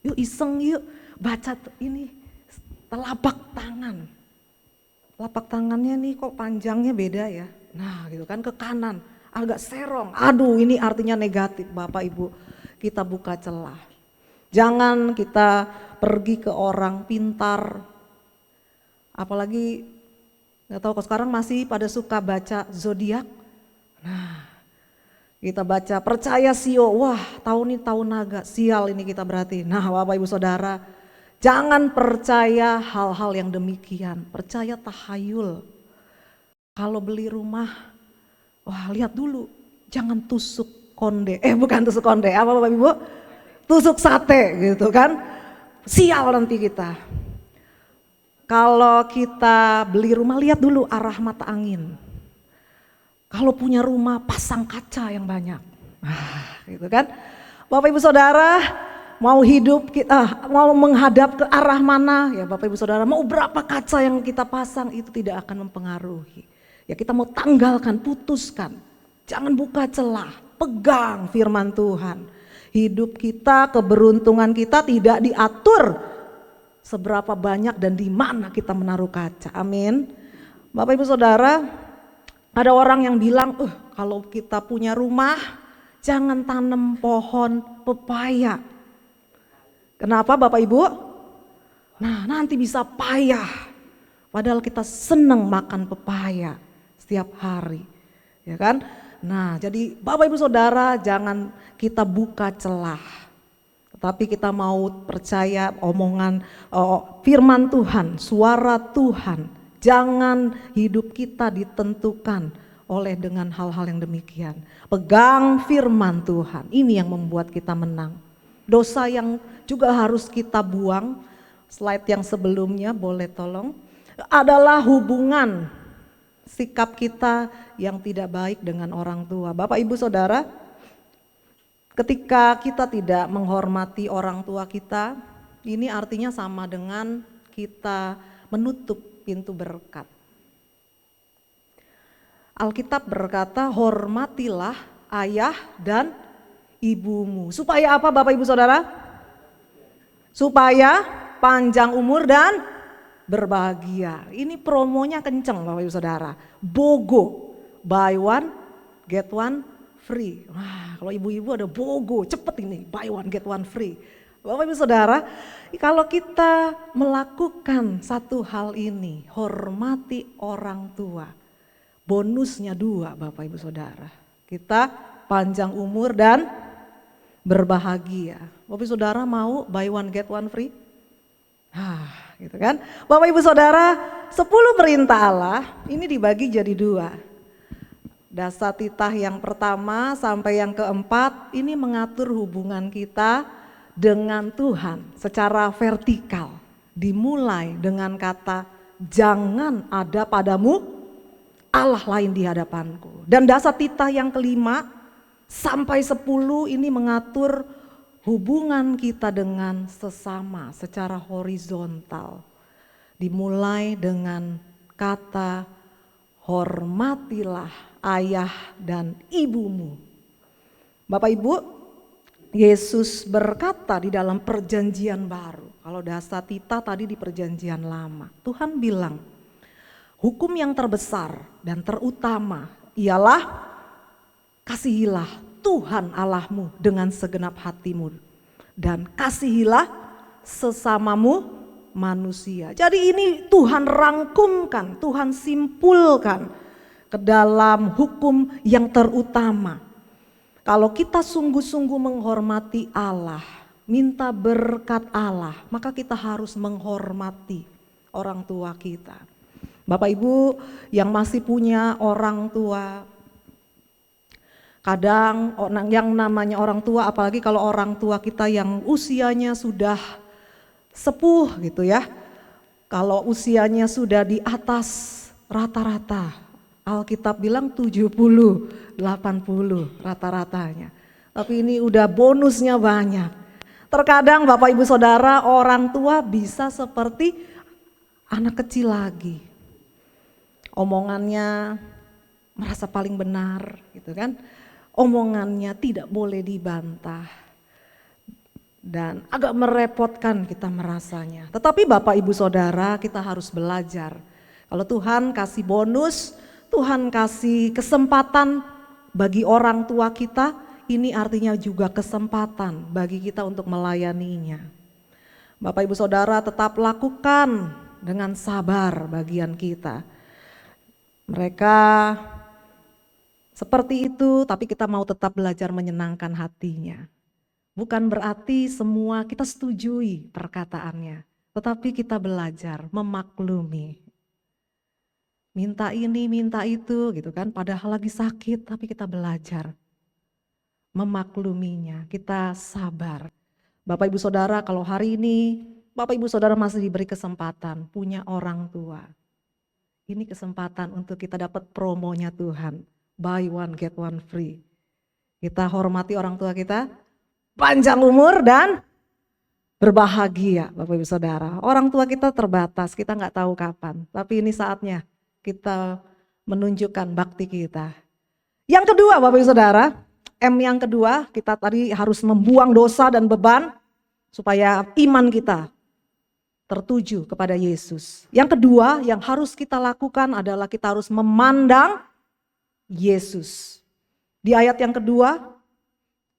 Yuk iseng yuk, baca ini telapak tangan. Telapak tangannya nih kok panjangnya beda ya. Nah gitu kan, ke kanan agak serong. Aduh, ini artinya negatif. Bapak Ibu, kita buka celah. Jangan kita pergi ke orang pintar. Apalagi nggak tahu kok sekarang masih pada suka baca zodiak. Nah, kita baca percaya sio. Wah, tahun ini tahun naga, sial ini kita berarti. Nah, Bapak Ibu Saudara, jangan percaya hal-hal yang demikian. Percaya tahayul. Kalau beli rumah, wah lihat dulu, jangan tusuk konde. Bukan tusuk konde, apa Bapak Ibu? Tusuk sate gitu kan. Sial nanti kita. Kalau kita beli rumah, lihat dulu arah mata angin. Kalau punya rumah, pasang kaca yang banyak. Gitu kan. Bapak Ibu Saudara, mau hidup kita, mau menghadap ke arah mana, ya Bapak Ibu Saudara, mau berapa kaca yang kita pasang, itu tidak akan mempengaruhi. Ya kita mau tanggalkan, putuskan. Jangan buka celah, pegang firman Tuhan. Hidup kita, keberuntungan kita tidak diatur seberapa banyak dan di mana kita menaruh kaca. Amin. Bapak Ibu Saudara, ada orang yang bilang, kalau kita punya rumah, jangan tanam pohon pepaya. Kenapa Bapak Ibu? Nah, nanti bisa payah. Padahal kita senang makan pepaya setiap hari, ya kan? Nah, jadi Bapak Ibu Saudara, jangan kita buka celah. Tetapi kita mau percaya omongan firman Tuhan, suara Tuhan. Jangan hidup kita ditentukan oleh dengan hal-hal yang demikian. Pegang firman Tuhan, ini yang membuat kita menang. Dosa yang juga harus kita buang, slide yang sebelumnya boleh tolong, adalah hubungan sikap kita yang tidak baik dengan orang tua. Bapak Ibu Saudara, ketika kita tidak menghormati orang tua kita, ini artinya sama dengan kita menutup pintu berkat. Alkitab berkata, hormatilah ayah dan ibumu. Supaya apa Bapak Ibu Saudara? Supaya panjang umur dan berbahagia. Ini promonya kenceng Bapak Ibu Saudara. BOGO, buy one get one free. Wah, kalau ibu-ibu ada BOGO, cepet ini, buy one get one free. Bapak Ibu Saudara, kalau kita melakukan satu hal ini, hormati orang tua, bonusnya 2 Bapak Ibu Saudara. Kita panjang umur dan berbahagia. Bapak Ibu Saudara mau buy one get one free? Gitu kan. Bapak Ibu Saudara, 10 perintah Allah ini dibagi jadi 2. Dasatitah yang pertama sampai yang keempat ini mengatur hubungan kita dengan Tuhan secara vertikal. Dimulai dengan kata, jangan ada padamu Allah lain di hadapanku. Dan dasatitah yang kelima sampai 10 ini mengatur hubungan kita dengan sesama secara horizontal. Dimulai dengan kata, hormatilah ayah dan ibumu. Bapak Ibu, Yesus berkata di dalam perjanjian baru. Kalau dasatitah tadi di perjanjian lama. Tuhan bilang, hukum yang terbesar dan terutama ialah kasihilah Tuhan Allahmu dengan segenap hatimu dan kasihilah sesamamu manusia. Jadi ini Tuhan rangkumkan, Tuhan simpulkan ke dalam hukum yang terutama. Kalau kita sungguh-sungguh menghormati Allah, minta berkat Allah, maka kita harus menghormati orang tua kita. Bapak Ibu yang masih punya orang tua, kadang yang namanya orang tua, apalagi kalau orang tua kita yang usianya sudah sepuh gitu ya. Kalau usianya sudah di atas rata-rata, Alkitab bilang 70, 80 rata-ratanya. Tapi ini udah bonusnya banyak. Terkadang Bapak Ibu Saudara, orang tua bisa seperti anak kecil lagi. Omongannya merasa paling benar gitu kan. Omongannya tidak boleh dibantah. Dan agak merepotkan kita merasanya. Tetapi Bapak Ibu Saudara, kita harus belajar. Kalau Tuhan kasih bonus, Tuhan kasih kesempatan bagi orang tua kita, ini artinya juga kesempatan bagi kita untuk melayaninya. Bapak Ibu Saudara, tetap lakukan dengan sabar bagian kita. Mereka seperti itu, tapi kita mau tetap belajar menyenangkan hatinya. Bukan berarti semua kita setujui perkataannya, tetapi kita belajar memaklumi. Minta ini, minta itu gitu kan, padahal lagi sakit tapi kita belajar memakluminya, kita sabar. Bapak Ibu Saudara, kalau hari ini Bapak Ibu Saudara masih diberi kesempatan punya orang tua. Ini kesempatan untuk kita dapat promonya Tuhan, buy one get one free. Kita hormati orang tua kita, panjang umur dan berbahagia Bapak Ibu Saudara. Orang tua kita terbatas, kita nggak tahu kapan, tapi ini saatnya kita menunjukkan bakti kita. Yang kedua Bapak Ibu Saudara, M yang kedua, kita tadi harus membuang dosa dan beban supaya iman kita tertuju kepada Yesus. Yang kedua yang harus kita lakukan adalah kita harus memandang Yesus. Di ayat yang kedua,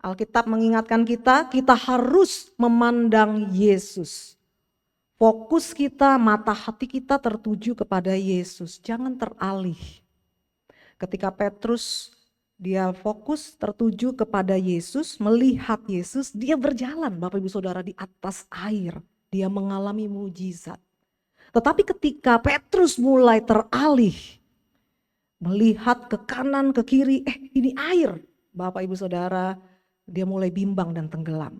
Alkitab mengingatkan kita harus memandang Yesus. Fokus kita, mata hati kita tertuju kepada Yesus, jangan teralih. Ketika Petrus dia fokus tertuju kepada Yesus, melihat Yesus, dia berjalan Bapak Ibu Saudara di atas air, dia mengalami mujizat. Tetapi ketika Petrus mulai teralih, melihat ke kanan, ke kiri, ini air. Bapak Ibu Saudara, dia mulai bimbang dan tenggelam.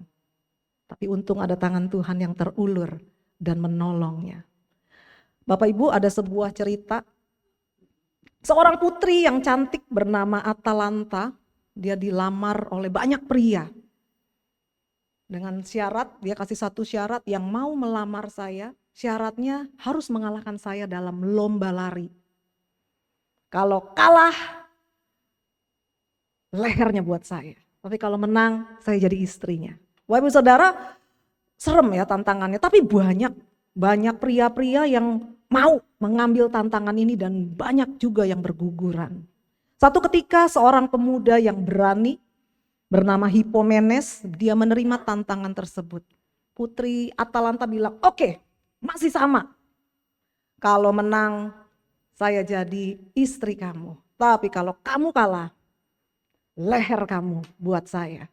Tapi untung ada tangan Tuhan yang terulur dan menolongnya. Bapak Ibu, ada sebuah cerita. Seorang putri yang cantik bernama Atalanta, dia dilamar oleh banyak pria. Dengan syarat, dia kasih satu syarat, yang mau melamar saya, syaratnya harus mengalahkan saya dalam lomba lari. Kalau kalah, lehernya buat saya. Tapi kalau menang, saya jadi istrinya. Wah Ibu Saudara, serem ya tantangannya, tapi banyak pria-pria yang mau mengambil tantangan ini dan banyak juga yang berguguran. Satu ketika seorang pemuda yang berani bernama Hippomenes, dia menerima tantangan tersebut. Putri Atalanta bilang, oke, masih sama. Kalau menang, saya jadi istri kamu. Tapi kalau kamu kalah, leher kamu buat saya.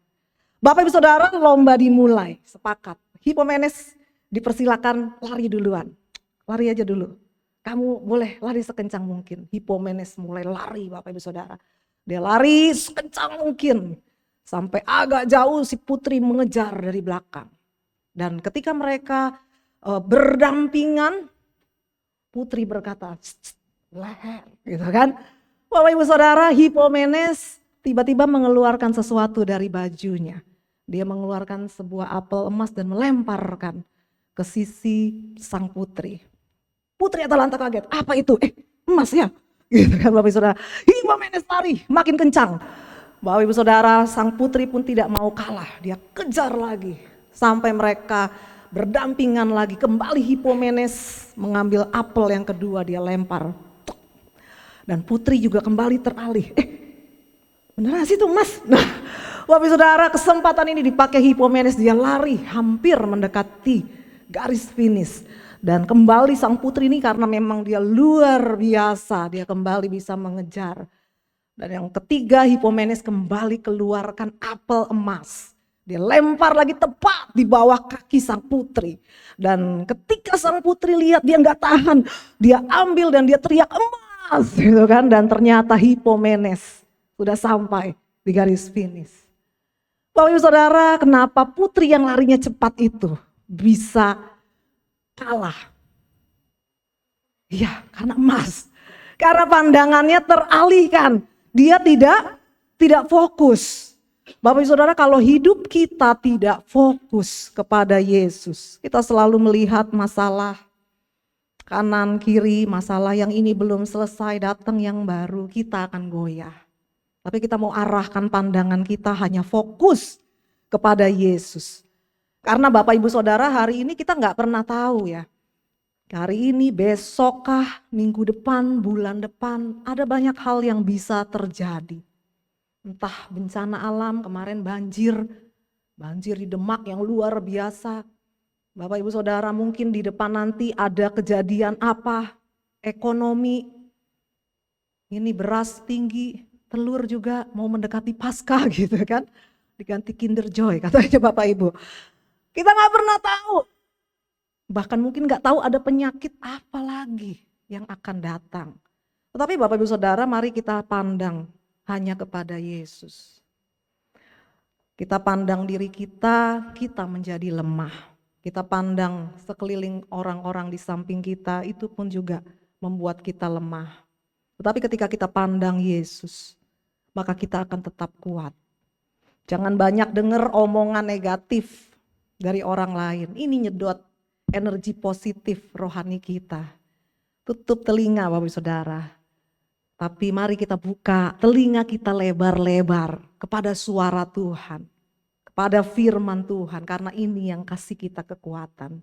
Bapak Ibu Saudara, lomba dimulai, sepakat. Hippomenes dipersilakan lari duluan. Lari aja dulu. Kamu boleh lari sekencang mungkin. Hippomenes mulai lari Bapak Ibu Saudara. Dia lari sekencang mungkin. Sampai agak jauh si putri mengejar dari belakang. Dan ketika mereka berdampingan, putri berkata, leher gitu kan. Bapak Ibu Saudara, Hippomenes tiba-tiba mengeluarkan sesuatu dari bajunya. Dia mengeluarkan sebuah apel emas dan melemparkan ke sisi sang putri. Putri Atalanta kaget, apa itu? Emas ya? Gitu kan Bapak Ibu Saudara. Hippomenes lari makin kencang. Bapak Ibu Saudara, sang putri pun tidak mau kalah. Dia kejar lagi sampai mereka berdampingan lagi. Kembali Hippomenes mengambil apel yang kedua, dia lempar. Dan putri juga kembali teralih. Beneran sih itu emas? Nah, Bapak Ibu Saudara, kesempatan ini dipakai Hippomenes, dia lari hampir mendekati garis finish. Dan kembali sang putri ini karena memang dia luar biasa, dia kembali bisa mengejar. Dan yang ketiga, Hippomenes kembali keluarkan apel emas. Dia lempar lagi tepat di bawah kaki sang putri. Dan ketika sang putri lihat dia nggak tahan, dia ambil dan dia teriak emas gitu kan. Dan ternyata Hipomenes sudah sampai di garis finish. Bapak Ibu Saudara, kenapa putri yang larinya cepat itu bisa kalah? Ya, karena emas. Karena pandangannya teralihkan. Dia tidak fokus. Bapak Ibu Saudara, kalau hidup kita tidak fokus kepada Yesus, kita selalu melihat masalah kanan kiri, masalah yang ini belum selesai, datang yang baru, kita akan goyah. Tapi kita mau arahkan pandangan kita hanya fokus kepada Yesus. Karena Bapak Ibu Saudara, hari ini kita nggak pernah tahu ya. Hari ini, besokkah, minggu depan, bulan depan, ada banyak hal yang bisa terjadi. Entah bencana alam, kemarin banjir di Demak yang luar biasa. Bapak Ibu Saudara, mungkin di depan nanti ada kejadian apa, ekonomi, ini beras tinggi, telur juga mau mendekati Paskah gitu kan, diganti Kinder Joy katanya Bapak Ibu. Kita gak pernah tahu, bahkan mungkin gak tahu ada penyakit apa lagi yang akan datang. Tetapi Bapak Ibu Saudara, mari kita pandang hanya kepada Yesus. Kita pandang diri kita menjadi lemah. Kita pandang sekeliling orang-orang di samping kita, itu pun juga membuat kita lemah. Tetapi ketika kita pandang Yesus, maka kita akan tetap kuat. Jangan banyak dengar omongan negatif dari orang lain. Ini nyedot energi positif rohani kita. Tutup telinga Bapak Ibu Saudara. Tapi mari kita buka telinga kita lebar-lebar kepada suara Tuhan, kepada firman Tuhan, karena ini yang kasih kita kekuatan.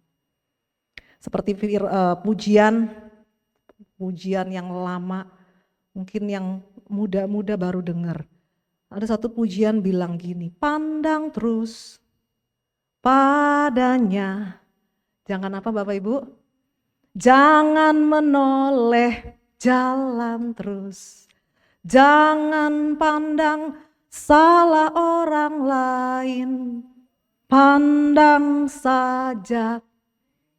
Seperti pujian yang lama, mungkin yang muda-muda baru dengar. Ada satu pujian bilang gini, pandang terus padanya. Jangan apa Bapak Ibu? Jangan menoleh, jalan terus, jangan pandang salah orang lain, pandang saja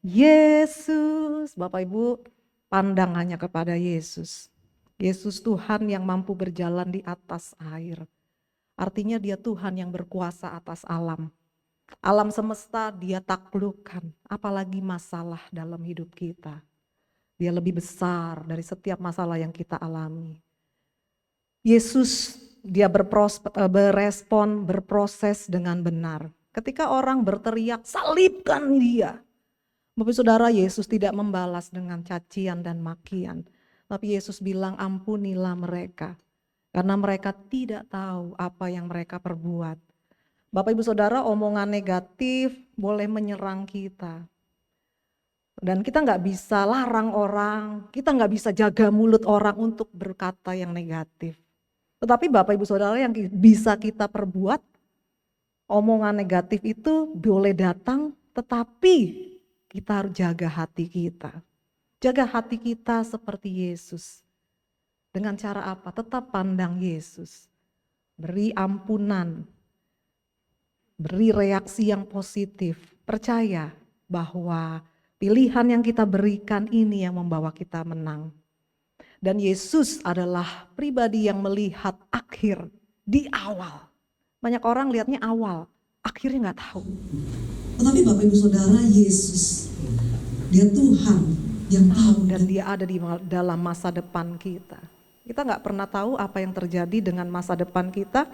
Yesus. Bapak Ibu, pandang hanya kepada Yesus. Yesus Tuhan yang mampu berjalan di atas air. Artinya dia Tuhan yang berkuasa atas alam. Alam semesta dia taklukkan, apalagi masalah dalam hidup kita. Dia lebih besar dari setiap masalah yang kita alami. Yesus dia berespon, berproses dengan benar. Ketika orang berteriak, salibkan dia. Bapak Saudara, Yesus tidak membalas dengan cacian dan makian. Tapi Yesus bilang, ampunilah mereka. Karena mereka tidak tahu apa yang mereka perbuat. Bapak Ibu Saudara, omongan negatif boleh menyerang kita. Dan kita nggak bisa larang orang, kita nggak bisa jaga mulut orang untuk berkata yang negatif. Tetapi Bapak Ibu Saudara, yang bisa kita perbuat, omongan negatif itu boleh datang, tetapi kita harus jaga hati kita. Jaga hati kita seperti Yesus. Dengan cara apa? Tetap pandang Yesus. Beri ampunan, beri reaksi yang positif. Percaya bahwa pilihan yang kita berikan ini yang membawa kita menang. Dan Yesus adalah pribadi yang melihat akhir di awal. Banyak orang lihatnya awal, akhirnya nggak tahu. Tetapi Bapak Ibu Saudara, Yesus, dia Tuhan yang tahu dan dia ada di dalam masa depan kita. Kita nggak pernah tahu apa yang terjadi dengan masa depan kita.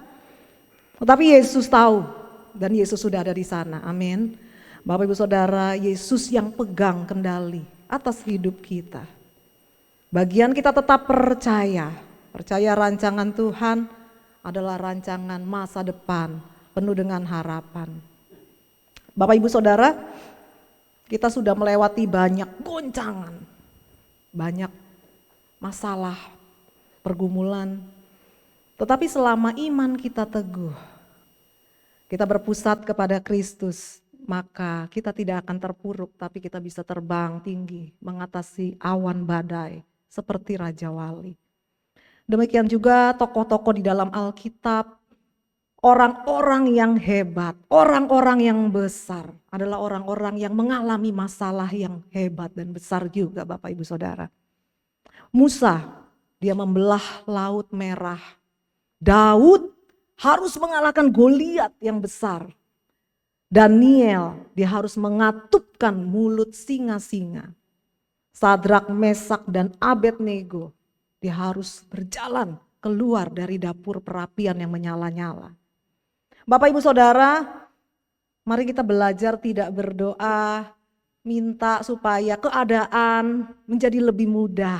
Tetapi Yesus tahu dan Yesus sudah ada di sana. Amin. Bapak Ibu Saudara, Yesus yang pegang kendali atas hidup kita. Bagian kita tetap percaya rancangan Tuhan adalah rancangan masa depan penuh dengan harapan. Bapak Ibu Saudara, kita sudah melewati banyak goncangan, banyak masalah, pergumulan. Tetapi selama iman kita teguh, kita berpusat kepada Kristus, maka kita tidak akan terpuruk, tapi kita bisa terbang tinggi, mengatasi awan badai seperti Raja Wali. Demikian juga tokoh-tokoh di dalam Alkitab, Orang-orang yang hebat, orang-orang yang besar adalah orang-orang yang mengalami masalah yang hebat dan besar juga Bapak Ibu Saudara. Musa, dia membelah laut merah. Daud harus mengalahkan Goliat yang besar. Daniel, dia harus mengatupkan mulut singa-singa. Sadrak, Mesak, dan Abednego, dia harus berjalan keluar dari dapur perapian yang menyala-nyala. Bapak Ibu Saudara, mari kita belajar tidak berdoa, minta supaya keadaan menjadi lebih mudah.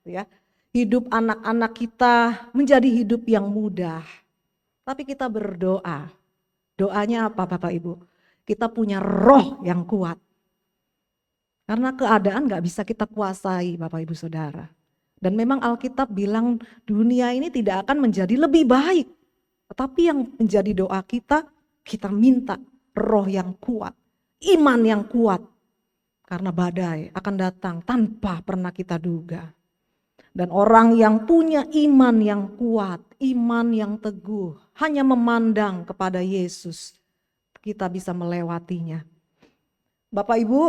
Ya. Hidup anak-anak kita menjadi hidup yang mudah. Tapi kita berdoa. Doanya apa Bapak Ibu? Kita punya roh yang kuat. Karena keadaan gak bisa kita kuasai Bapak Ibu Saudara. Dan memang Alkitab bilang dunia ini tidak akan menjadi lebih baik. Tetapi yang menjadi doa kita minta roh yang kuat, iman yang kuat. Karena badai akan datang tanpa pernah kita duga. Dan orang yang punya iman yang kuat, iman yang teguh, hanya memandang kepada Yesus, kita bisa melewatinya. Bapak Ibu,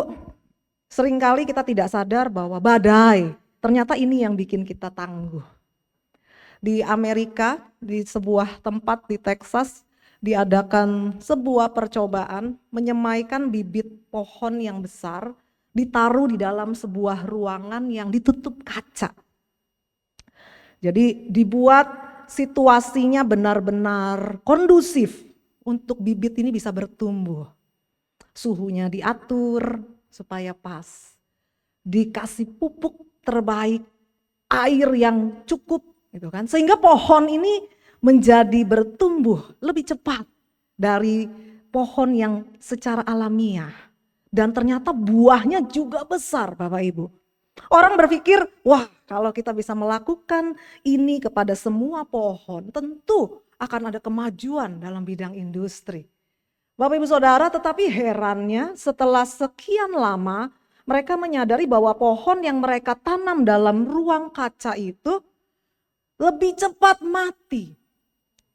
seringkali kita tidak sadar bahwa badai, ternyata ini yang bikin kita tangguh. Di Amerika, di sebuah tempat di Texas, diadakan sebuah percobaan menyemaikan bibit pohon yang besar, ditaruh di dalam sebuah ruangan yang ditutup kaca. Jadi dibuat situasinya benar-benar kondusif untuk bibit ini bisa bertumbuh. Suhunya diatur supaya pas. Dikasih pupuk terbaik, air yang cukup. Gitu kan. Sehingga pohon ini menjadi bertumbuh lebih cepat dari pohon yang secara alamiah. Dan ternyata buahnya juga besar Bapak Ibu. Orang berpikir, wah kalau kita bisa melakukan ini kepada semua pohon, tentu akan ada kemajuan dalam bidang industri. Bapak Ibu Saudara, tetapi herannya setelah sekian lama mereka menyadari bahwa pohon yang mereka tanam dalam ruang kaca itu lebih cepat mati.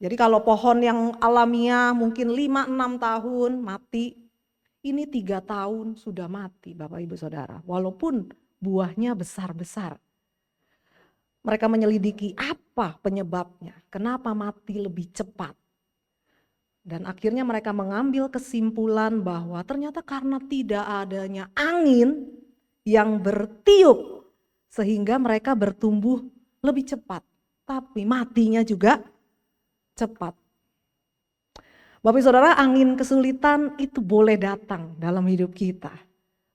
Jadi kalau pohon yang alamiah mungkin 5-6 tahun mati, ini 3 tahun sudah mati Bapak Ibu Saudara. Walaupun buahnya besar-besar. Mereka menyelidiki apa penyebabnya, kenapa mati lebih cepat. Dan akhirnya mereka mengambil kesimpulan bahwa ternyata karena tidak adanya angin yang bertiup sehingga mereka bertumbuh lebih cepat. Tapi matinya juga cepat. Bapak Saudara, angin kesulitan itu boleh datang dalam hidup kita.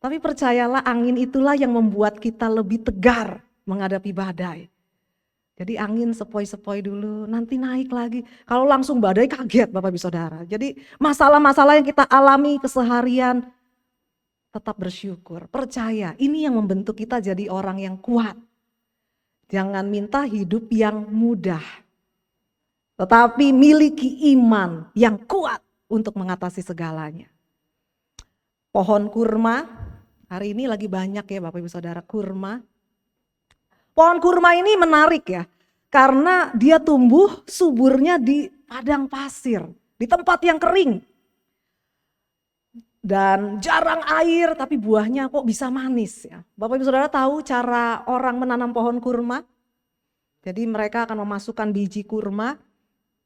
Tapi percayalah angin itulah yang membuat kita lebih tegar menghadapi badai. Jadi angin sepoi-sepoi dulu, nanti naik lagi. Kalau langsung badai kaget Bapak Ibu Saudara. Jadi masalah-masalah yang kita alami keseharian, tetap bersyukur. Percaya, ini yang membentuk kita jadi orang yang kuat. Jangan minta hidup yang mudah, tetapi miliki iman yang kuat untuk mengatasi segalanya. Pohon kurma, hari ini lagi banyak ya Bapak Ibu Saudara kurma. Pohon kurma ini menarik ya, karena dia tumbuh suburnya di padang pasir, di tempat yang kering. Dan jarang air tapi buahnya kok bisa manis ya. Bapak Ibu Saudara tahu cara orang menanam pohon kurma? Jadi mereka akan memasukkan biji kurma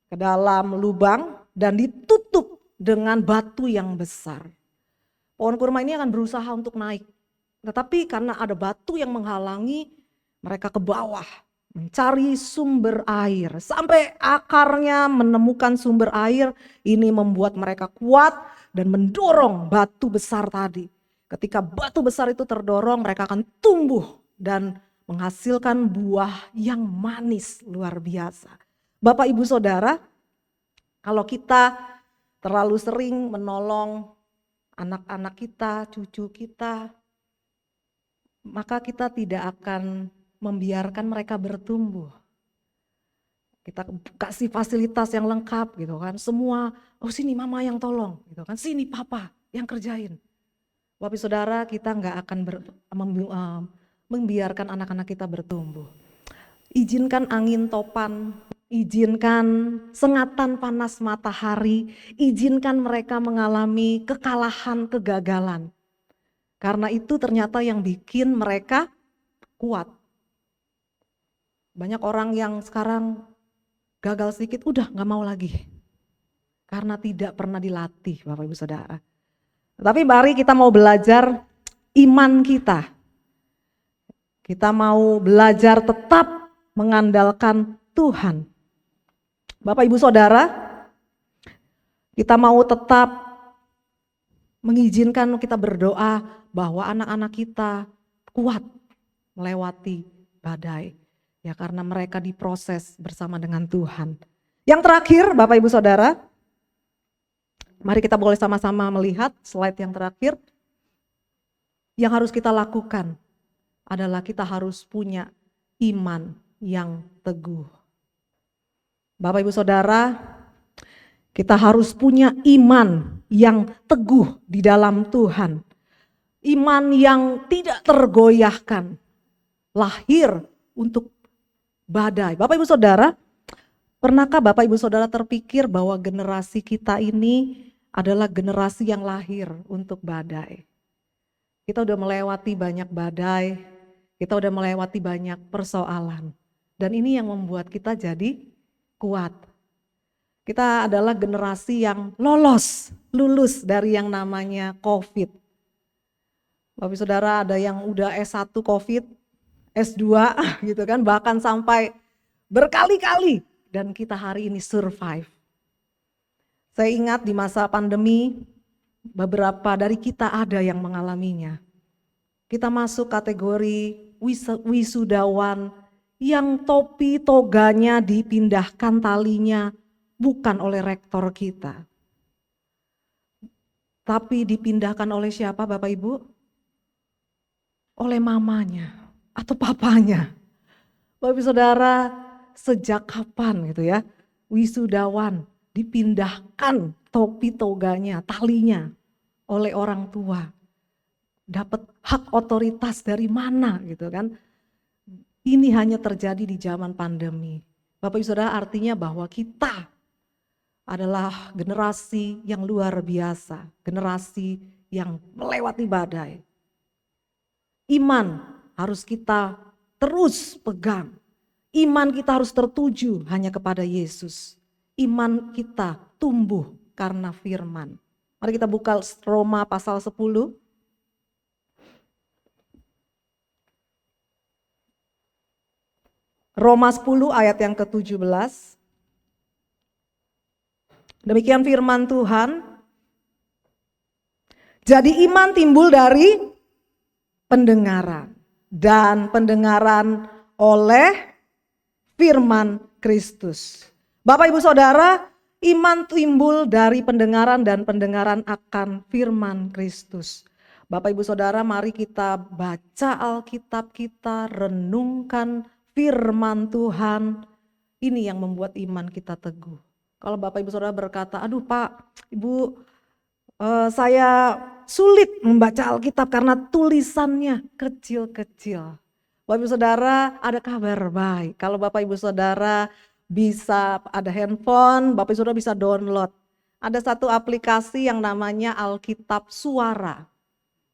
ke dalam lubang dan ditutup dengan batu yang besar. Pohon kurma ini akan berusaha untuk naik. Tetapi karena ada batu yang menghalangi, mereka ke bawah mencari sumber air. Sampai akarnya menemukan sumber air, ini membuat mereka kuat dan mendorong batu besar tadi. Ketika batu besar itu terdorong, mereka akan tumbuh dan menghasilkan buah yang manis luar biasa. Bapak Ibu Saudara, kalau kita terlalu sering menolong anak-anak kita, cucu kita, maka kita tidak akan membiarkan mereka bertumbuh. Kita kasih fasilitas yang lengkap gitu kan, semua, oh sini mama yang tolong gitu kan, sini papa yang kerjain. Bapak Saudara, kita nggak akan membiarkan anak-anak kita bertumbuh. Izinkan angin topan izinkan sengatan panas matahari, izinkan mereka mengalami kekalahan, kegagalan. Karena itu ternyata yang bikin mereka kuat. Banyak orang yang sekarang gagal sedikit, udah gak mau lagi. Karena tidak pernah dilatih Bapak Ibu Saudara. Tapi mari kita mau belajar iman kita. Kita mau belajar tetap mengandalkan Tuhan. Bapak Ibu Saudara, kita mau tetap mengizinkan kita berdoa bahwa anak-anak kita kuat melewati badai. Ya karena mereka diproses bersama dengan Tuhan. Yang terakhir Bapak Ibu Saudara, mari kita boleh sama-sama melihat slide yang terakhir. Yang harus kita lakukan adalah kita harus punya iman yang teguh. Bapak Ibu Saudara, kita harus punya iman yang teguh di dalam Tuhan. Iman yang tidak tergoyahkan. Lahir untuk badai. Bapak Ibu Saudara, pernahkah Bapak Ibu Saudara terpikir bahwa generasi kita ini adalah generasi yang lahir untuk badai? Kita udah melewati banyak badai, kita udah melewati banyak persoalan. Dan ini yang membuat kita jadi kuat. Kita adalah generasi yang lulus dari yang namanya COVID. Bapak Ibu Saudara, ada yang udah S1 COVID, S2 gitu kan, bahkan sampai berkali-kali. Dan kita hari ini survive. Saya ingat di masa pandemi, beberapa dari kita ada yang mengalaminya. Kita masuk kategori wisudawan yang topi toganya dipindahkan talinya bukan oleh rektor kita. Tapi dipindahkan oleh siapa Bapak Ibu? Oleh mamanya atau papanya. Bapak Ibu Saudara, sejak kapan gitu ya wisudawan dipindahkan topi toganya, talinya oleh orang tua. Dapat hak otoritas dari mana gitu kan. Ini hanya terjadi di zaman pandemi. Bapak Ibu Saudara, artinya bahwa kita adalah generasi yang luar biasa. Generasi yang melewati badai. Iman harus kita terus pegang. Iman kita harus tertuju hanya kepada Yesus. Iman kita tumbuh karena firman. Mari kita buka Roma pasal 10. Roma 10 ayat yang ke-17. Demikian firman Tuhan. Jadi iman timbul dari pendengaran. Dan pendengaran oleh firman Kristus. Bapak Ibu Saudara, iman timbul dari pendengaran dan pendengaran akan firman Kristus. Bapak Ibu Saudara, mari kita baca Alkitab kita, renungkan firman Tuhan. Ini yang membuat iman kita teguh. Kalau Bapak Ibu Saudara berkata, aduh Pak, Ibu saya sulit membaca Alkitab karena tulisannya kecil-kecil. Bapak Ibu Saudara, ada kabar baik. Kalau Bapak Ibu Saudara bisa ada handphone, Bapak Ibu Saudara bisa download. Ada satu aplikasi yang namanya Alkitab Suara.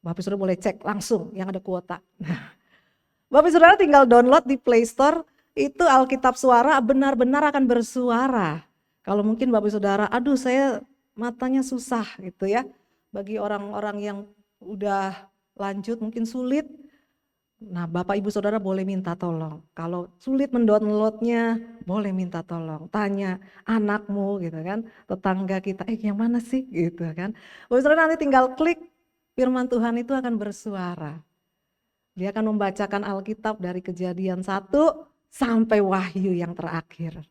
Bapak Ibu Saudara boleh cek langsung yang ada kuota. Bapak Ibu Saudara tinggal download di Play Store, itu Alkitab Suara benar-benar akan bersuara. Kalau mungkin Bapak Ibu Saudara, aduh saya matanya susah gitu ya. Bagi orang-orang yang udah lanjut mungkin sulit. Nah Bapak Ibu Saudara boleh minta tolong. Kalau sulit mendownloadnya boleh minta tolong. Tanya anakmu gitu kan, tetangga kita, yang mana sih gitu kan. Bapak Ibu Saudara nanti tinggal klik, firman Tuhan itu akan bersuara. Dia akan membacakan Alkitab dari Kejadian 1 sampai Wahyu yang terakhir.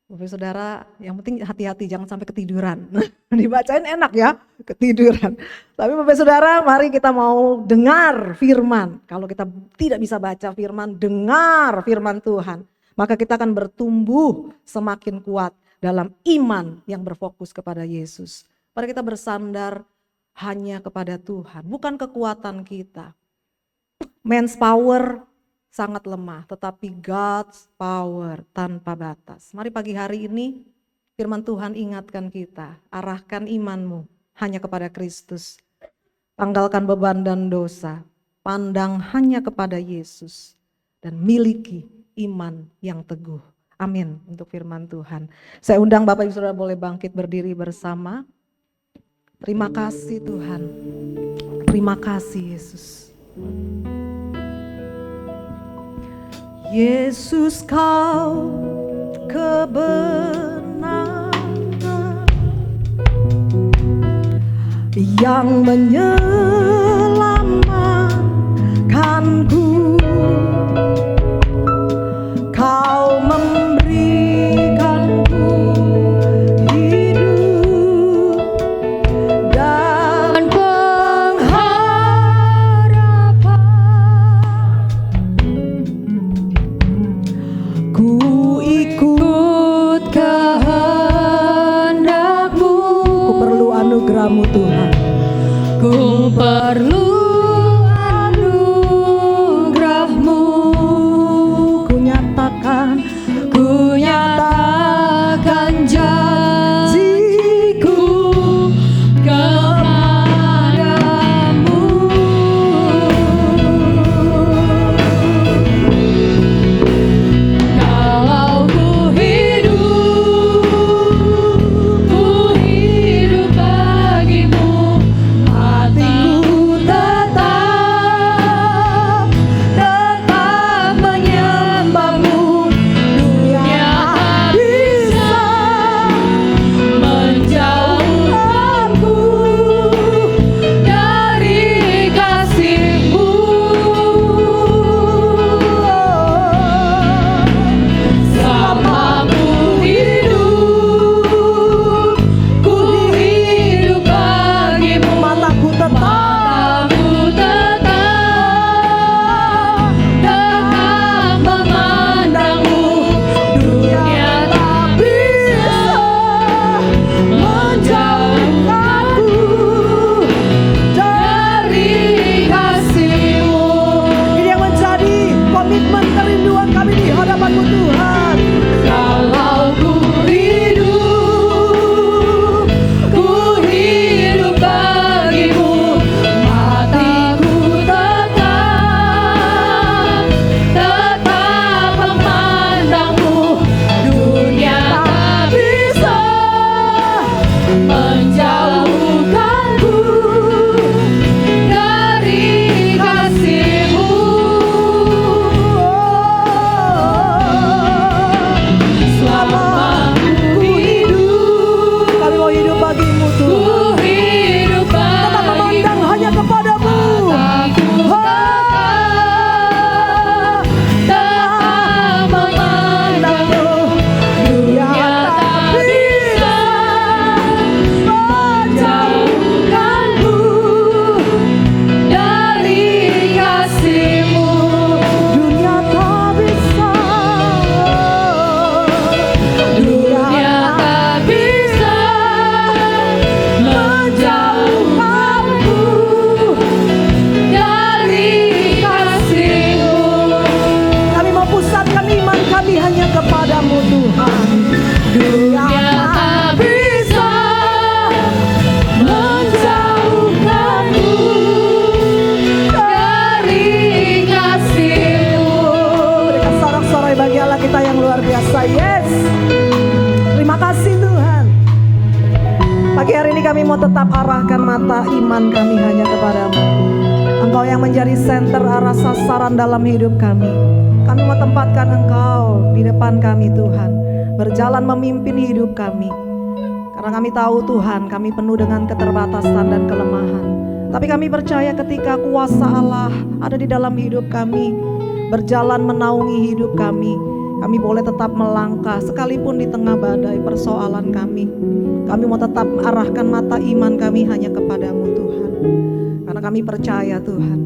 Bapak Saudara, yang penting hati-hati jangan sampai ketiduran. Dibacain enak ya, ketiduran. Tapi Bapak Saudara, mari kita mau dengar firman. Kalau kita tidak bisa baca firman, dengar firman Tuhan. Maka kita akan bertumbuh semakin kuat dalam iman yang berfokus kepada Yesus. Mari kita bersandar hanya kepada Tuhan, bukan kekuatan kita. Man's power sangat lemah, tetapi God's power tanpa batas. Mari pagi hari ini firman Tuhan ingatkan kita, arahkan imanmu hanya kepada Kristus. Tanggalkan beban dan dosa, pandang hanya kepada Yesus, dan miliki iman yang teguh. Amin untuk firman Tuhan. Saya undang Bapak Ibu Saudara boleh bangkit berdiri bersama. Terima kasih Tuhan. Terima kasih Yesus. Yesus kau kebenaran yang menyelamatkanku. Kau memberikanku hidup dan pengharapan. Ku ikut kehendak-Mu. Ku perlu anugerah-Mu Tuhan. Ku perlu anugerah-Mu. Ku nyatakan janjiku kepadamu. Kalau ku hidup bagimu, hatiku tetap menyembahmu. Dunia tak bisa menjauhkanku dari kasih-Mu. Selama ku hidup bagimu, mataku tetap memandangmu. Dunia tak bisa menjauhkanku dari kasih-Mu. Ini yang menjadi komitmen kerinduan kami di hadapan-Mu Tuhan. Kalau ku hidup bagimu, hatiku tetap memandangmu. Dunia tak bisa menjauhkanku dari kasih-Mu. Selama ku hidup, kami mau hidup bagimu Tuhan. Tetap memandang hanya kepadamu. Tetap memandangmu. Dunia tak bisa menjauhkanku dari kasih-Mu. Dunia tak bisa. Dunia tak bisa menjauhkanku dari kasih-Mu. Kami mau pusatkan iman kami hanya kepadamu Tuhan. Dunia tak bisa menjauhkanku dari kasih-Mu. Berikan sorak-sorai bagi Allah kita yang luar biasa. Yes. Terima kasih Tuhan. Pagi hari ini kami mau tetap arahkan mata iman kami hanya kepadamu. Engkau yang menjadi senter arah sasaran dalam hidup kami. Kami mau tempatkan Engkau di depan kami Tuhan. Berjalan memimpin hidup kami. Karena kami tahu Tuhan, kami penuh dengan keterbatasan dan kelemahan. Tapi kami percaya ketika kuasa Allah ada di dalam hidup kami, berjalan menaungi hidup kami, kami boleh tetap melangkah sekalipun di tengah badai persoalan kami. Kami mau tetap arahkan mata iman kami hanya kepadamu Tuhan. Karena kami percaya Tuhan,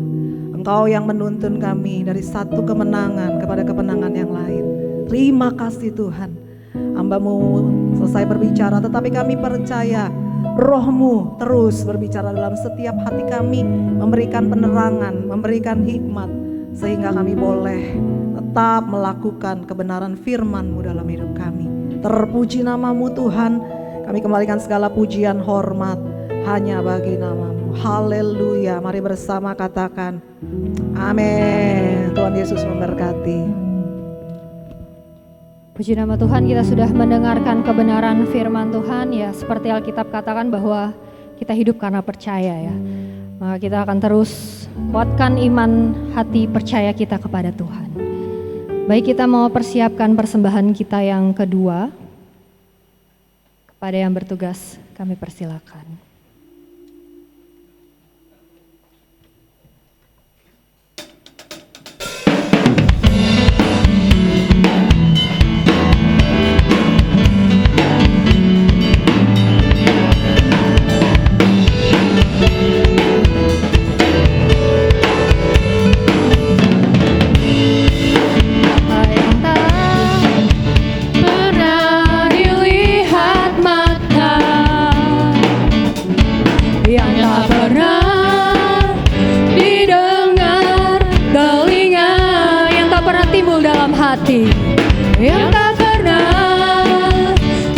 Engkau yang menuntun kami dari satu kemenangan kepada kemenangan yang lain. Terima kasih Tuhan. Hamba-Mu selesai berbicara, tetapi kami percaya Roh-Mu terus berbicara dalam setiap hati kami, memberikan penerangan, memberikan hikmat, sehingga kami boleh tetap melakukan kebenaran firman-Mu dalam hidup kami. Terpuji nama-Mu Tuhan, kami kembalikan segala pujian hormat hanya bagi nama-Mu. Haleluya. Mari bersama katakan amin. Tuhan Yesus memberkati. Puji nama Tuhan, kita sudah mendengarkan kebenaran firman Tuhan ya, seperti Alkitab katakan bahwa kita hidup karena percaya ya. Maka kita akan terus kuatkan iman hati percaya kita kepada Tuhan. Baik, kita mau persiapkan persembahan kita yang kedua. Kepada yang bertugas kami persilakan. Hati yang tak pernah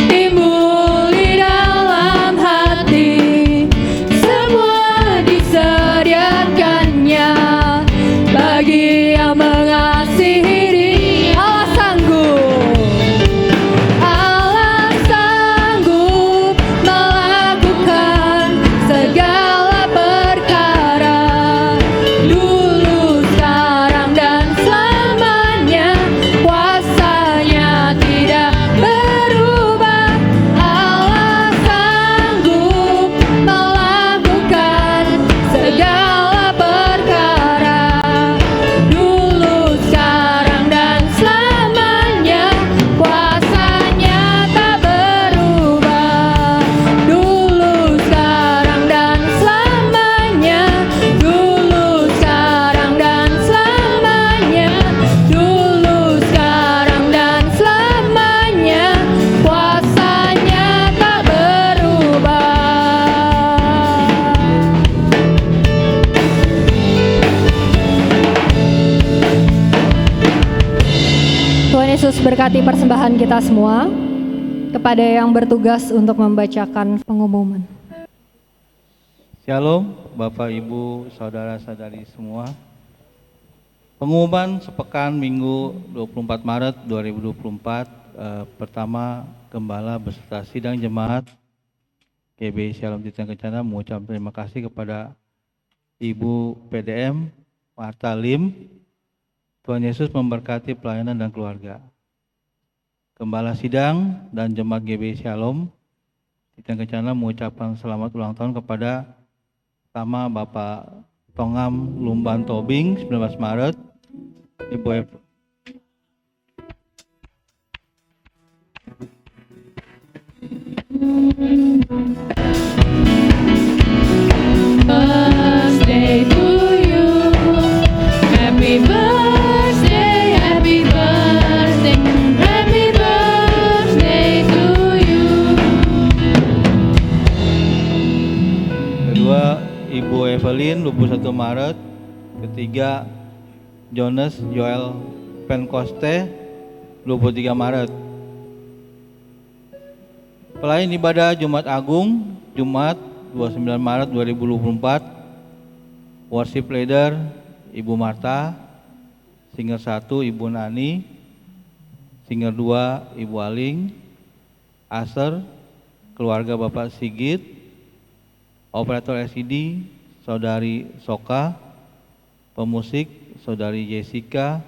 timbul di dalam hati, semua disediakannya bagi yang mengasihi Dia. Allah sanggup melakukan segala perkara, dulu, sekarang, dan selamanya. Kuasanya tidak berubah. Allah sanggup melakukan segala perkara, dulu, sekarang, dan selamanya. Kuasanya tak berubah. Dulu, sekarang, dan selamanya. Dulu, sekarang, dan selamanya. Dulu, sekarang, dan selamanya. Kuasanya tak berubah. Tuhan Yesus berkati persembahan kita semua. Kepada yang bertugas untuk membacakan pengumuman. Shalom Bapak Ibu Saudara-saudari semua. Pengumuman sepekan Minggu 24 Maret 2024. Pertama, Gembala beserta sidang jemaat GBI Shalom Titang Kencana mengucapkan terima kasih kepada Ibu PDM Marta Lim. Tuhan Yesus memberkati pelayanan dan keluarga. Gembala sidang dan jemaat GBI Shalom Titang Kencana mengucapkan selamat ulang tahun kepada pertama Bapak Tongam Lumban Tobing 19 Maret, Ibu Birthday to you. Happy birthday, happy birthday, happy birthday to you. kedua Ibu Evelyn 21 Maret, ketiga Jonas Joel Penkoste 23 Maret. Pelayan ibadah Jumat Agung Jumat 29 Maret 2024. Worship leader Ibu Marta, singer 1 Ibu Nani, singer 2 Ibu Aling, Aser keluarga Bapak Sigit, operator LCD Saudari Soka, pemusik Saudari Jessica,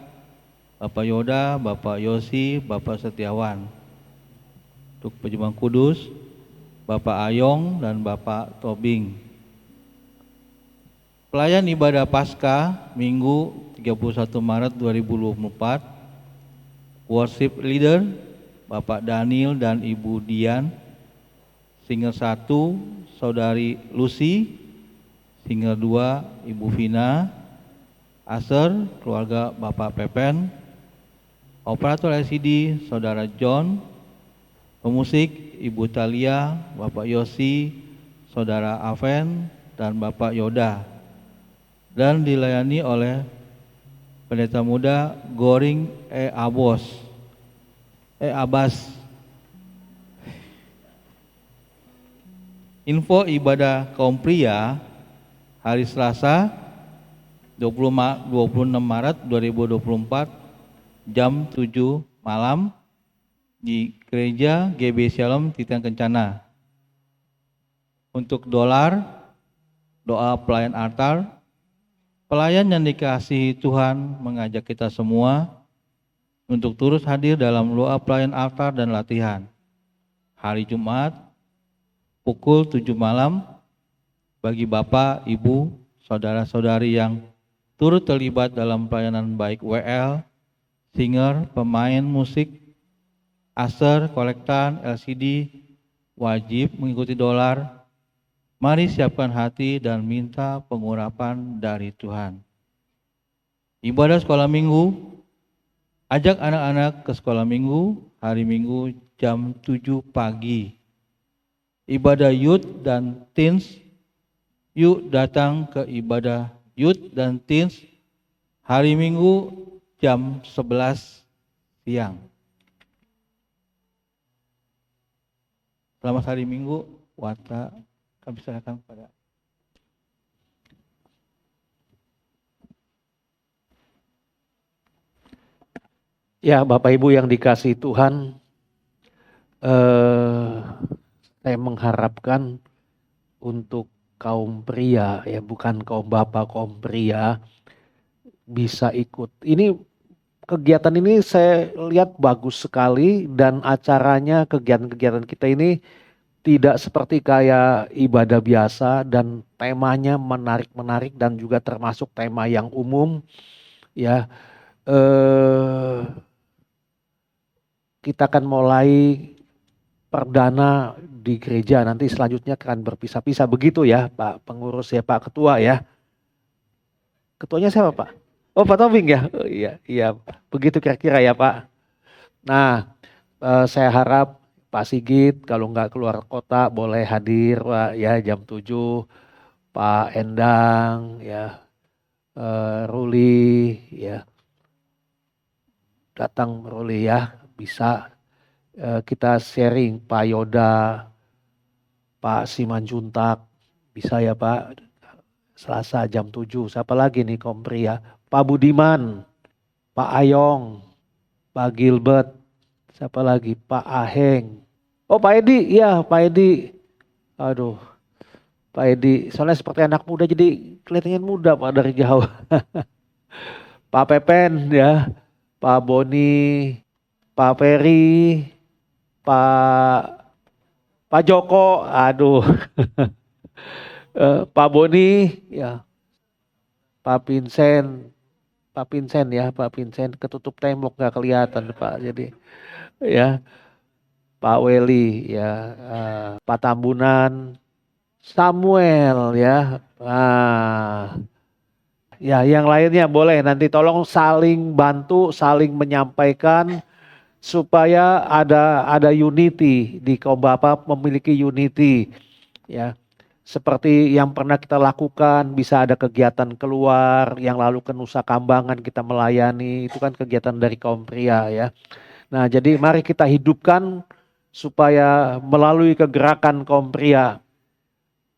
Bapak Yoda, Bapak Yosi, Bapak Setiawan. Untuk Pejuang Kudus, Bapak Ayong dan Bapak Tobing. Pelayan ibadah Paskah Minggu 31 Maret 2024. Worship leader Bapak Daniel dan Ibu Dian. Singer 1 Saudari Lucy, singer 2 Ibu Vina, Aser keluarga Bapak Pepen, operator LCD Saudara John, pemusik Ibu Talia, Bapak Yosi, Saudara Aven, dan Bapak Yoda, dan dilayani oleh Pendeta Muda Goring Abbas. Info ibadah kaum pria hari Selasa 26 Maret 2024 jam 7 malam di Gereja GB Shalom Titian Kencana. Untuk dolar, doa pelayan altar, pelayan yang dikasihi Tuhan mengajak kita semua untuk turut hadir dalam doa pelayan altar dan latihan. Hari Jumat, pukul 7 malam, bagi Bapak, Ibu, Saudara-saudari yang turut terlibat dalam pelayanan baik WL, singer, pemain musik, aser, kolektan, LCD, wajib mengikuti dolar. Mari siapkan hati dan minta pengurapan dari Tuhan. Ibadah sekolah minggu, ajak anak-anak ke sekolah minggu, hari Minggu jam 7 pagi. Ibadah youth dan teens, yuk datang ke ibadah youth dan teens, hari Minggu jam 11 siang. Selamat hari Minggu, Wata. Kami serahkan kepada ya Bapak Ibu yang dikasihi Tuhan, saya mengharapkan untuk kaum pria ya, bukan kaum bapak, kaum pria bisa ikut. Ini kegiatan ini saya lihat bagus sekali dan acaranya, kegiatan-kegiatan kita ini tidak seperti kayak ibadah biasa dan temanya menarik-menarik dan juga termasuk tema yang umum ya. Kita akan mulai perdana di gereja, nanti selanjutnya akan berpisah-pisah begitu ya Pak Pengurus ya, Pak Ketua ya. Ketuanya siapa Pak? Oh Pak Tobing ya? Oh, iya begitu kira-kira ya Pak. Nah saya harap Pak Sigit kalau nggak keluar kota boleh hadir Pak ya jam 7. Pak Endang ya, Ruli ya, datang Ruli ya, bisa kita sharing. Pak Yoda, Pak Simanjuntak, bisa ya Pak, Selasa jam 7. Siapa lagi nih kompri ya? Pak Budiman, Pak Ayong, Pak Gilbert, siapa lagi? Pak Aheng. Oh Pak Edi, ya Pak Edi. Aduh, Pak Edi, soalnya seperti anak muda jadi kelihatannya muda Pak dari jauh. Pak Pepen ya, Pak Boni, Pak Peri, Pak Joko, aduh. Pak Boni ya, Pak Vincent ya, Pak Vincent ketutup tembok nggak kelihatan Pak, jadi ya. Pak Weli ya, Pak Tambunan, Samuel ya, ya yang lainnya boleh nanti tolong saling bantu, saling menyampaikan supaya ada unity di kaum bapak, memiliki unity ya. Seperti yang pernah kita lakukan, bisa ada kegiatan keluar, yang lalu ke Nusa Kambangan kita melayani, itu kan kegiatan dari kaum pria ya. Nah jadi mari kita hidupkan supaya melalui kegerakan kaum pria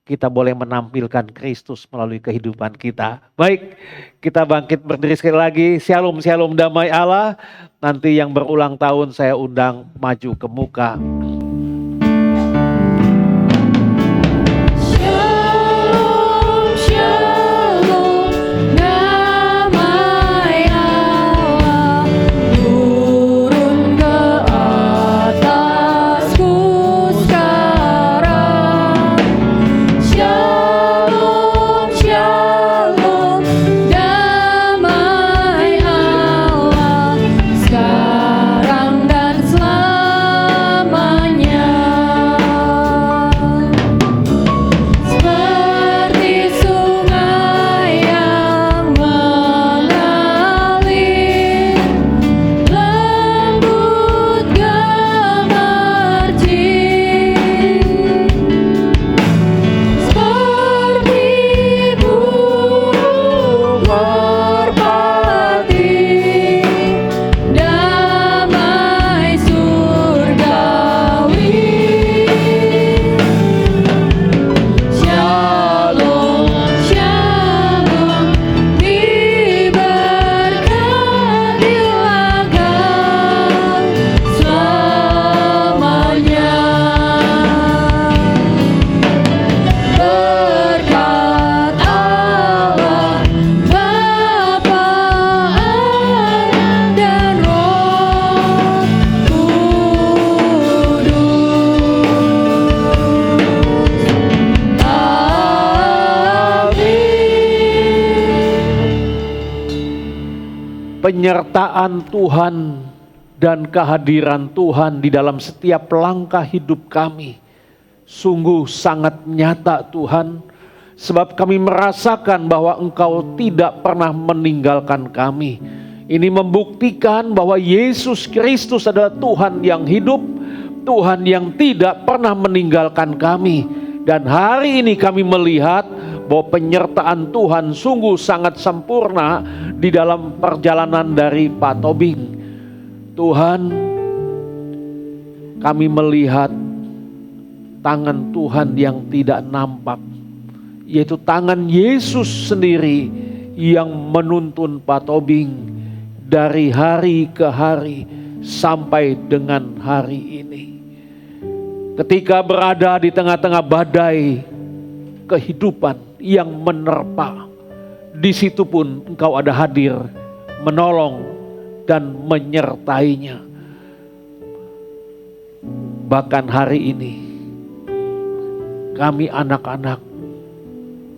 kita boleh menampilkan Kristus melalui kehidupan kita. Baik, kita bangkit berdiri sekali lagi. Shalom, shalom, damai Allah. Nanti yang berulang tahun saya undang maju ke muka. Sekarang dan selamanya. penyertaan Tuhan dan kehadiran Tuhan di dalam setiap langkah hidup kami sungguh sangat nyata Tuhan, sebab kami merasakan bahwa Engkau tidak pernah meninggalkan kami. Ini membuktikan bahwa Yesus Kristus adalah Tuhan yang hidup, Tuhan yang tidak pernah meninggalkan kami. Dan hari ini kami melihat bahwa penyertaan Tuhan sungguh sangat sempurna di dalam perjalanan dari Pak Tobing. Tuhan, kami melihat tangan Tuhan yang tidak nampak, yaitu tangan Yesus sendiri yang menuntun Pak Tobing dari hari ke hari sampai dengan hari ini. Ketika berada di tengah-tengah badai kehidupan yang menerpa, di situ pun Engkau ada hadir, menolong dan menyertainya. Bahkan hari ini kami anak-anak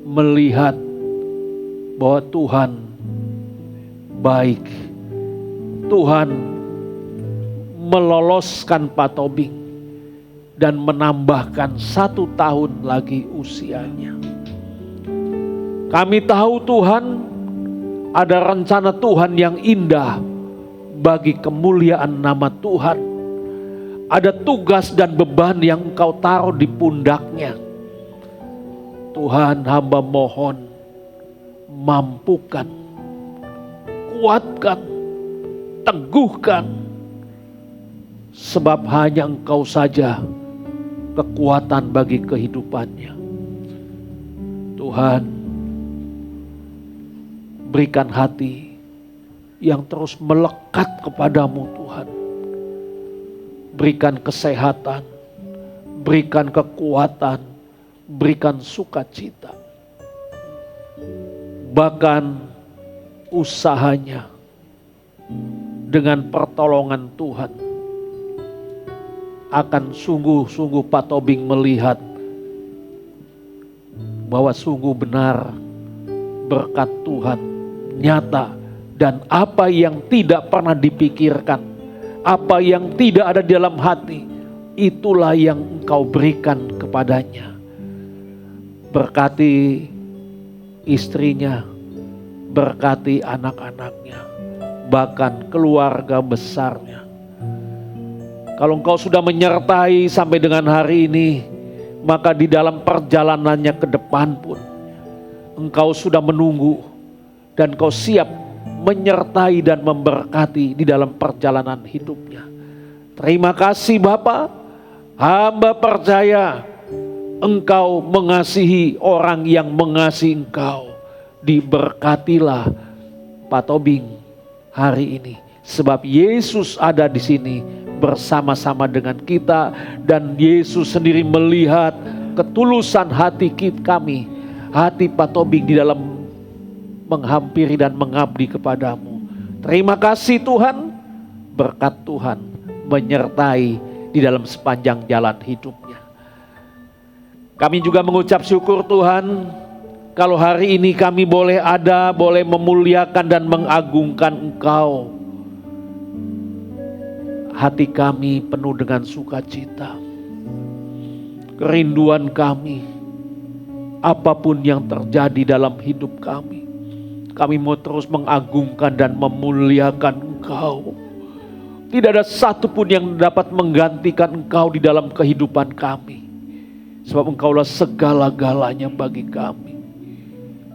melihat bahwa Tuhan baik. Tuhan meloloskan Pak Tobing dan menambahkan 1 tahun lagi usianya. Kami tahu Tuhan ada rencana Tuhan yang indah bagi kemuliaan nama Tuhan. Ada tugas dan beban yang Engkau taruh di pundaknya. Tuhan, hamba mohon, mampukan, kuatkan, teguhkan, sebab hanya Engkau saja kekuatan bagi kehidupannya. Tuhan, berikan hati yang terus melekat kepadamu Tuhan. Berikan kesehatan, berikan kekuatan, berikan sukacita. Bahkan usahanya dengan pertolongan Tuhan akan sungguh-sungguh Pak Tobing melihat bahwa sungguh benar berkat Tuhan nyata, dan apa yang tidak pernah dipikirkan, apa yang tidak ada di dalam hati, itulah yang Engkau berikan kepadanya. Berkati istrinya, berkati anak-anaknya, bahkan keluarga besarnya. Kalau Engkau sudah menyertai sampai dengan hari ini, maka di dalam perjalanannya ke depan pun Engkau sudah menunggu dan Engkau siap menyertai dan memberkati di dalam perjalanan hidupnya. Terima kasih Bapa, hamba percaya Engkau mengasihi orang yang mengasihi Engkau. Diberkatilah Pak Tobing hari ini, sebab Yesus ada di sini bersama-sama dengan kita, dan Yesus sendiri melihat ketulusan hati kami, hati Pak Tobing di dalam menghampiri dan mengabdi kepadamu. Terima kasih Tuhan, berkat Tuhan menyertai di dalam sepanjang jalan hidupnya. Kami juga mengucap syukur Tuhan, kalau hari ini kami boleh ada, boleh memuliakan dan mengagungkan Engkau. Hati kami penuh dengan sukacita. Kerinduan kami, apapun yang terjadi dalam hidup kami mau terus mengagungkan dan memuliakan Engkau. Tidak ada satupun yang dapat menggantikan Engkau di dalam kehidupan kami, sebab Engkaulah segala-galanya bagi kami.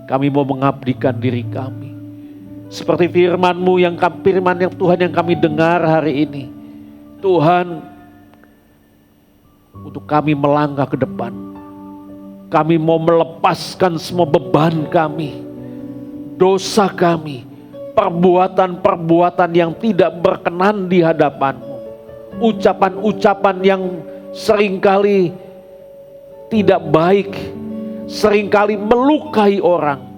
Kami mau mengabdikan diri kami seperti firman-Mu firman yang Tuhan yang kami dengar hari ini. Tuhan, untuk kami melangkah ke depan, kami mau melepaskan semua beban kami, dosa kami, perbuatan-perbuatan yang tidak berkenan di hadapan-Mu, ucapan-ucapan yang seringkali tidak baik, seringkali melukai orang.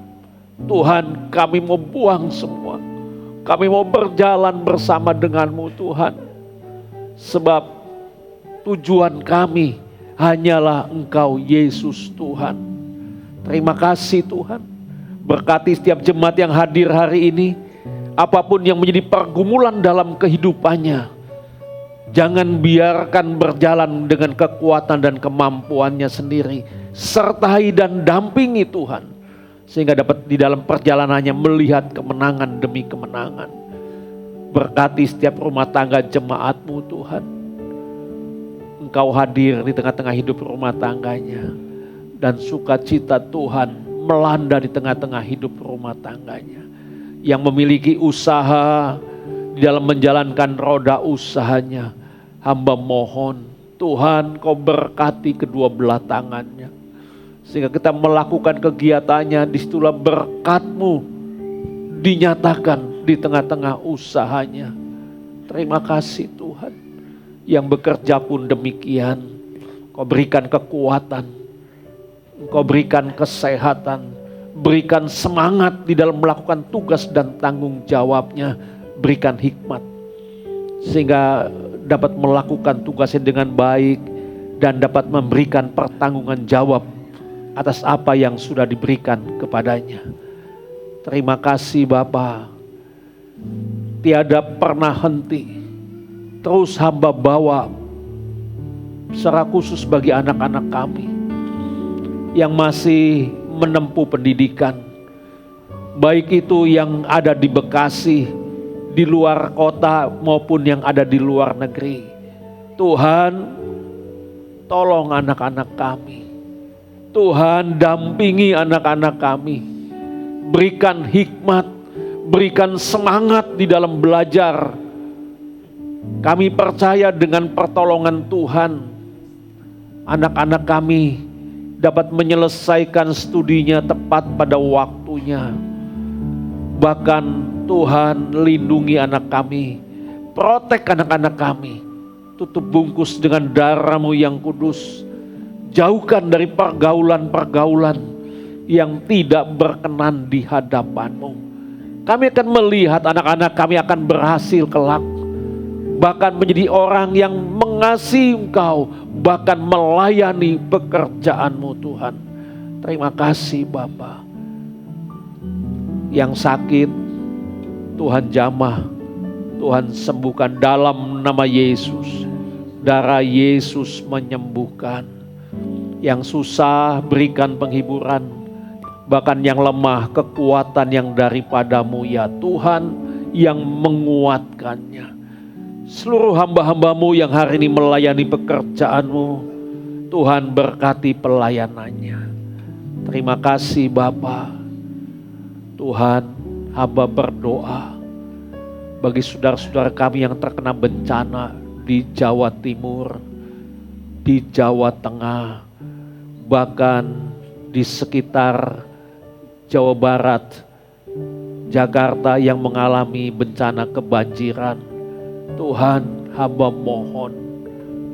Tuhan, kami mau buang semua. Kami mau berjalan bersama dengan-Mu Tuhan. Sebab tujuan kami hanyalah Engkau Yesus Tuhan. Terima kasih Tuhan. Berkati setiap jemaat yang hadir hari ini. apapun yang menjadi pergumulan dalam kehidupannya, jangan biarkan berjalan dengan kekuatan dan kemampuannya sendiri. Sertai dan dampingi Tuhan, sehingga dapat di dalam perjalanannya melihat kemenangan demi kemenangan. Berkati setiap rumah tangga jemaat-Mu Tuhan. Engkau hadir di tengah-tengah hidup rumah tangganya, dan sukacita Tuhan melanda di tengah-tengah hidup rumah tangganya. Yang memiliki usaha, di dalam menjalankan roda usahanya, hamba mohon Tuhan Kau berkati kedua belah tangannya, sehingga kita melakukan kegiatannya, disitulah berkat-Mu dinyatakan di tengah-tengah usahanya. Terima kasih Tuhan. Yang bekerja pun demikian, Kau berikan kekuatan, Kau berikan kesehatan, berikan semangat di dalam melakukan tugas dan tanggung jawabnya, berikan hikmat sehingga dapat melakukan tugasnya dengan baik dan dapat memberikan pertanggungan jawab atas apa yang sudah diberikan kepadanya. Terima kasih Bapa, tiada pernah henti, terus hamba bawa secara khusus bagi anak-anak kami yang masih menempuh pendidikan, baik itu yang ada di Bekasi, di luar kota maupun yang ada di luar negeri. Tuhan, tolong anak-anak kami. Tuhan, dampingi anak-anak kami. Berikan hikmat, berikan semangat di dalam belajar. Kami percaya dengan pertolongan Tuhan, anak-anak kami dapat menyelesaikan studinya tepat pada waktunya. Bahkan Tuhan, lindungi anak kami, protek anak-anak kami, tutup bungkus dengan darah-Mu yang kudus. Jauhkan dari pergaulan-pergaulan yang tidak berkenan di hadapan-Mu. Kami akan melihat anak-anak kami akan berhasil kelak, bahkan menjadi orang yang mengasihi Engkau, bahkan melayani pekerjaan-Mu Tuhan. Terima kasih Bapa. Yang sakit Tuhan jamah, Tuhan sembuhkan dalam nama Yesus. Darah Yesus menyembuhkan. Yang susah berikan penghiburan, bahkan yang lemah kekuatan yang daripada-Mu ya Tuhan, yang menguatkannya. Seluruh hamba-hamba-Mu yang hari ini melayani pekerjaan-Mu, Tuhan berkati pelayanannya. Terima kasih Bapa. Tuhan, hamba berdoa bagi saudara-saudara kami yang terkena bencana di Jawa Timur, di Jawa Tengah, bahkan di sekitar Jawa Barat, Jakarta yang mengalami bencana kebanjiran. Tuhan, hamba mohon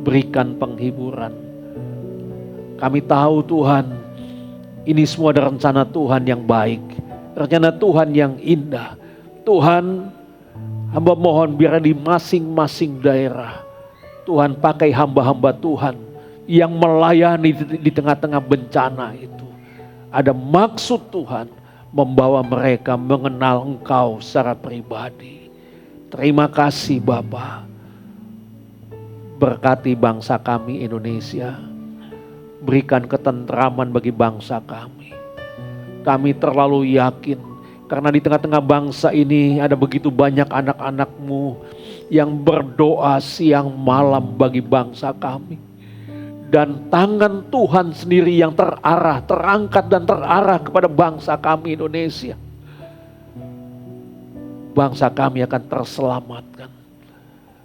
berikan penghiburan. Kami tahu Tuhan, ini semua ada rencana Tuhan yang baik, rencana Tuhan yang indah. Tuhan, hamba mohon biar di masing-masing daerah Tuhan pakai hamba-hamba Tuhan yang melayani di tengah-tengah bencana itu. Ada maksud Tuhan membawa mereka mengenal Engkau secara pribadi. Terima kasih Bapa. Berkati bangsa kami Indonesia. Berikan ketentraman bagi bangsa kami. Kami terlalu yakin karena di tengah-tengah bangsa ini ada begitu banyak anak-anak-Mu yang berdoa siang malam bagi bangsa kami. Dan tangan Tuhan sendiri yang terarah, terangkat dan terarah kepada bangsa kami Indonesia. Bangsa kami akan terselamatkan.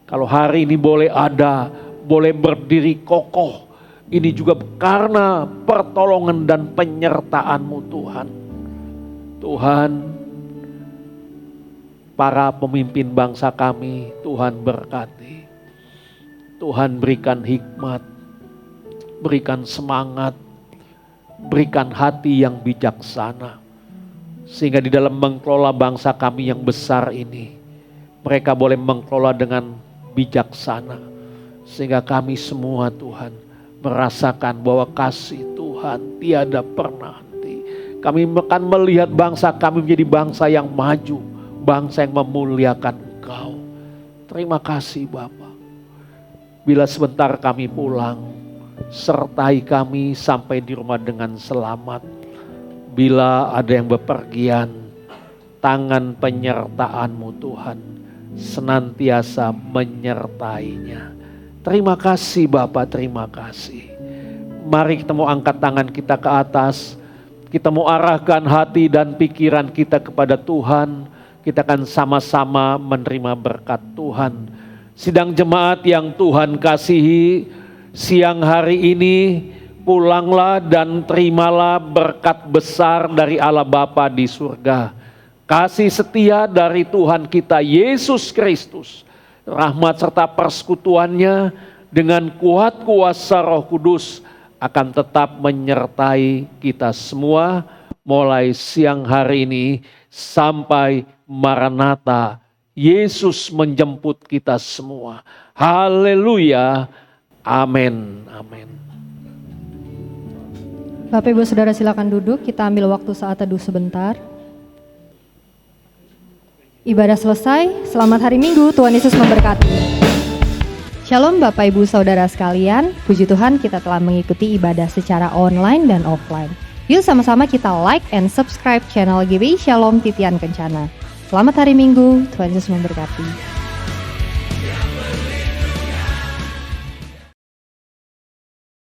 Kalau hari ini boleh ada, boleh berdiri kokoh, ini juga karena pertolongan dan penyertaan-Mu Tuhan. Tuhan, para pemimpin bangsa kami, Tuhan berkati. Tuhan berikan hikmat, berikan semangat, berikan hati yang bijaksana. Sehingga di dalam mengelola bangsa kami yang besar ini, mereka boleh mengelola dengan bijaksana. Sehingga kami semua Tuhan merasakan bahwa kasih Tuhan tiada pernah henti. Kami akan melihat bangsa kami menjadi bangsa yang maju, bangsa yang memuliakan Engkau. Terima kasih Bapa. Bila sebentar kami pulang, sertai kami sampai di rumah dengan selamat. Bila ada yang bepergian, tangan penyertaan-Mu Tuhan senantiasa menyertainya. Terima kasih Bapa, terima kasih. Mari kita mau angkat tangan kita ke atas. Kita mau arahkan hati dan pikiran kita kepada Tuhan. Kita akan sama-sama menerima berkat Tuhan. Sidang jemaat yang Tuhan kasihi, siang hari ini pulanglah dan terimalah berkat besar dari Allah Bapa di surga. Kasih setia dari Tuhan kita Yesus Kristus. Rahmat serta persekutuannya dengan kuat kuasa Roh Kudus akan tetap menyertai kita semua mulai siang hari ini sampai Maranatha. Yesus menjemput kita semua. Haleluya. Amin. Amin. Bapak Ibu Saudara silakan duduk, kita ambil waktu saat teduh sebentar. Ibadah selesai, selamat hari Minggu, Tuhan Yesus memberkati. Shalom Bapak Ibu Saudara sekalian, puji Tuhan kita telah mengikuti ibadah secara online dan offline. Yuk sama-sama kita like and subscribe channel GBI Shalom Titian Kencana. Selamat hari Minggu, Tuhan Yesus memberkati.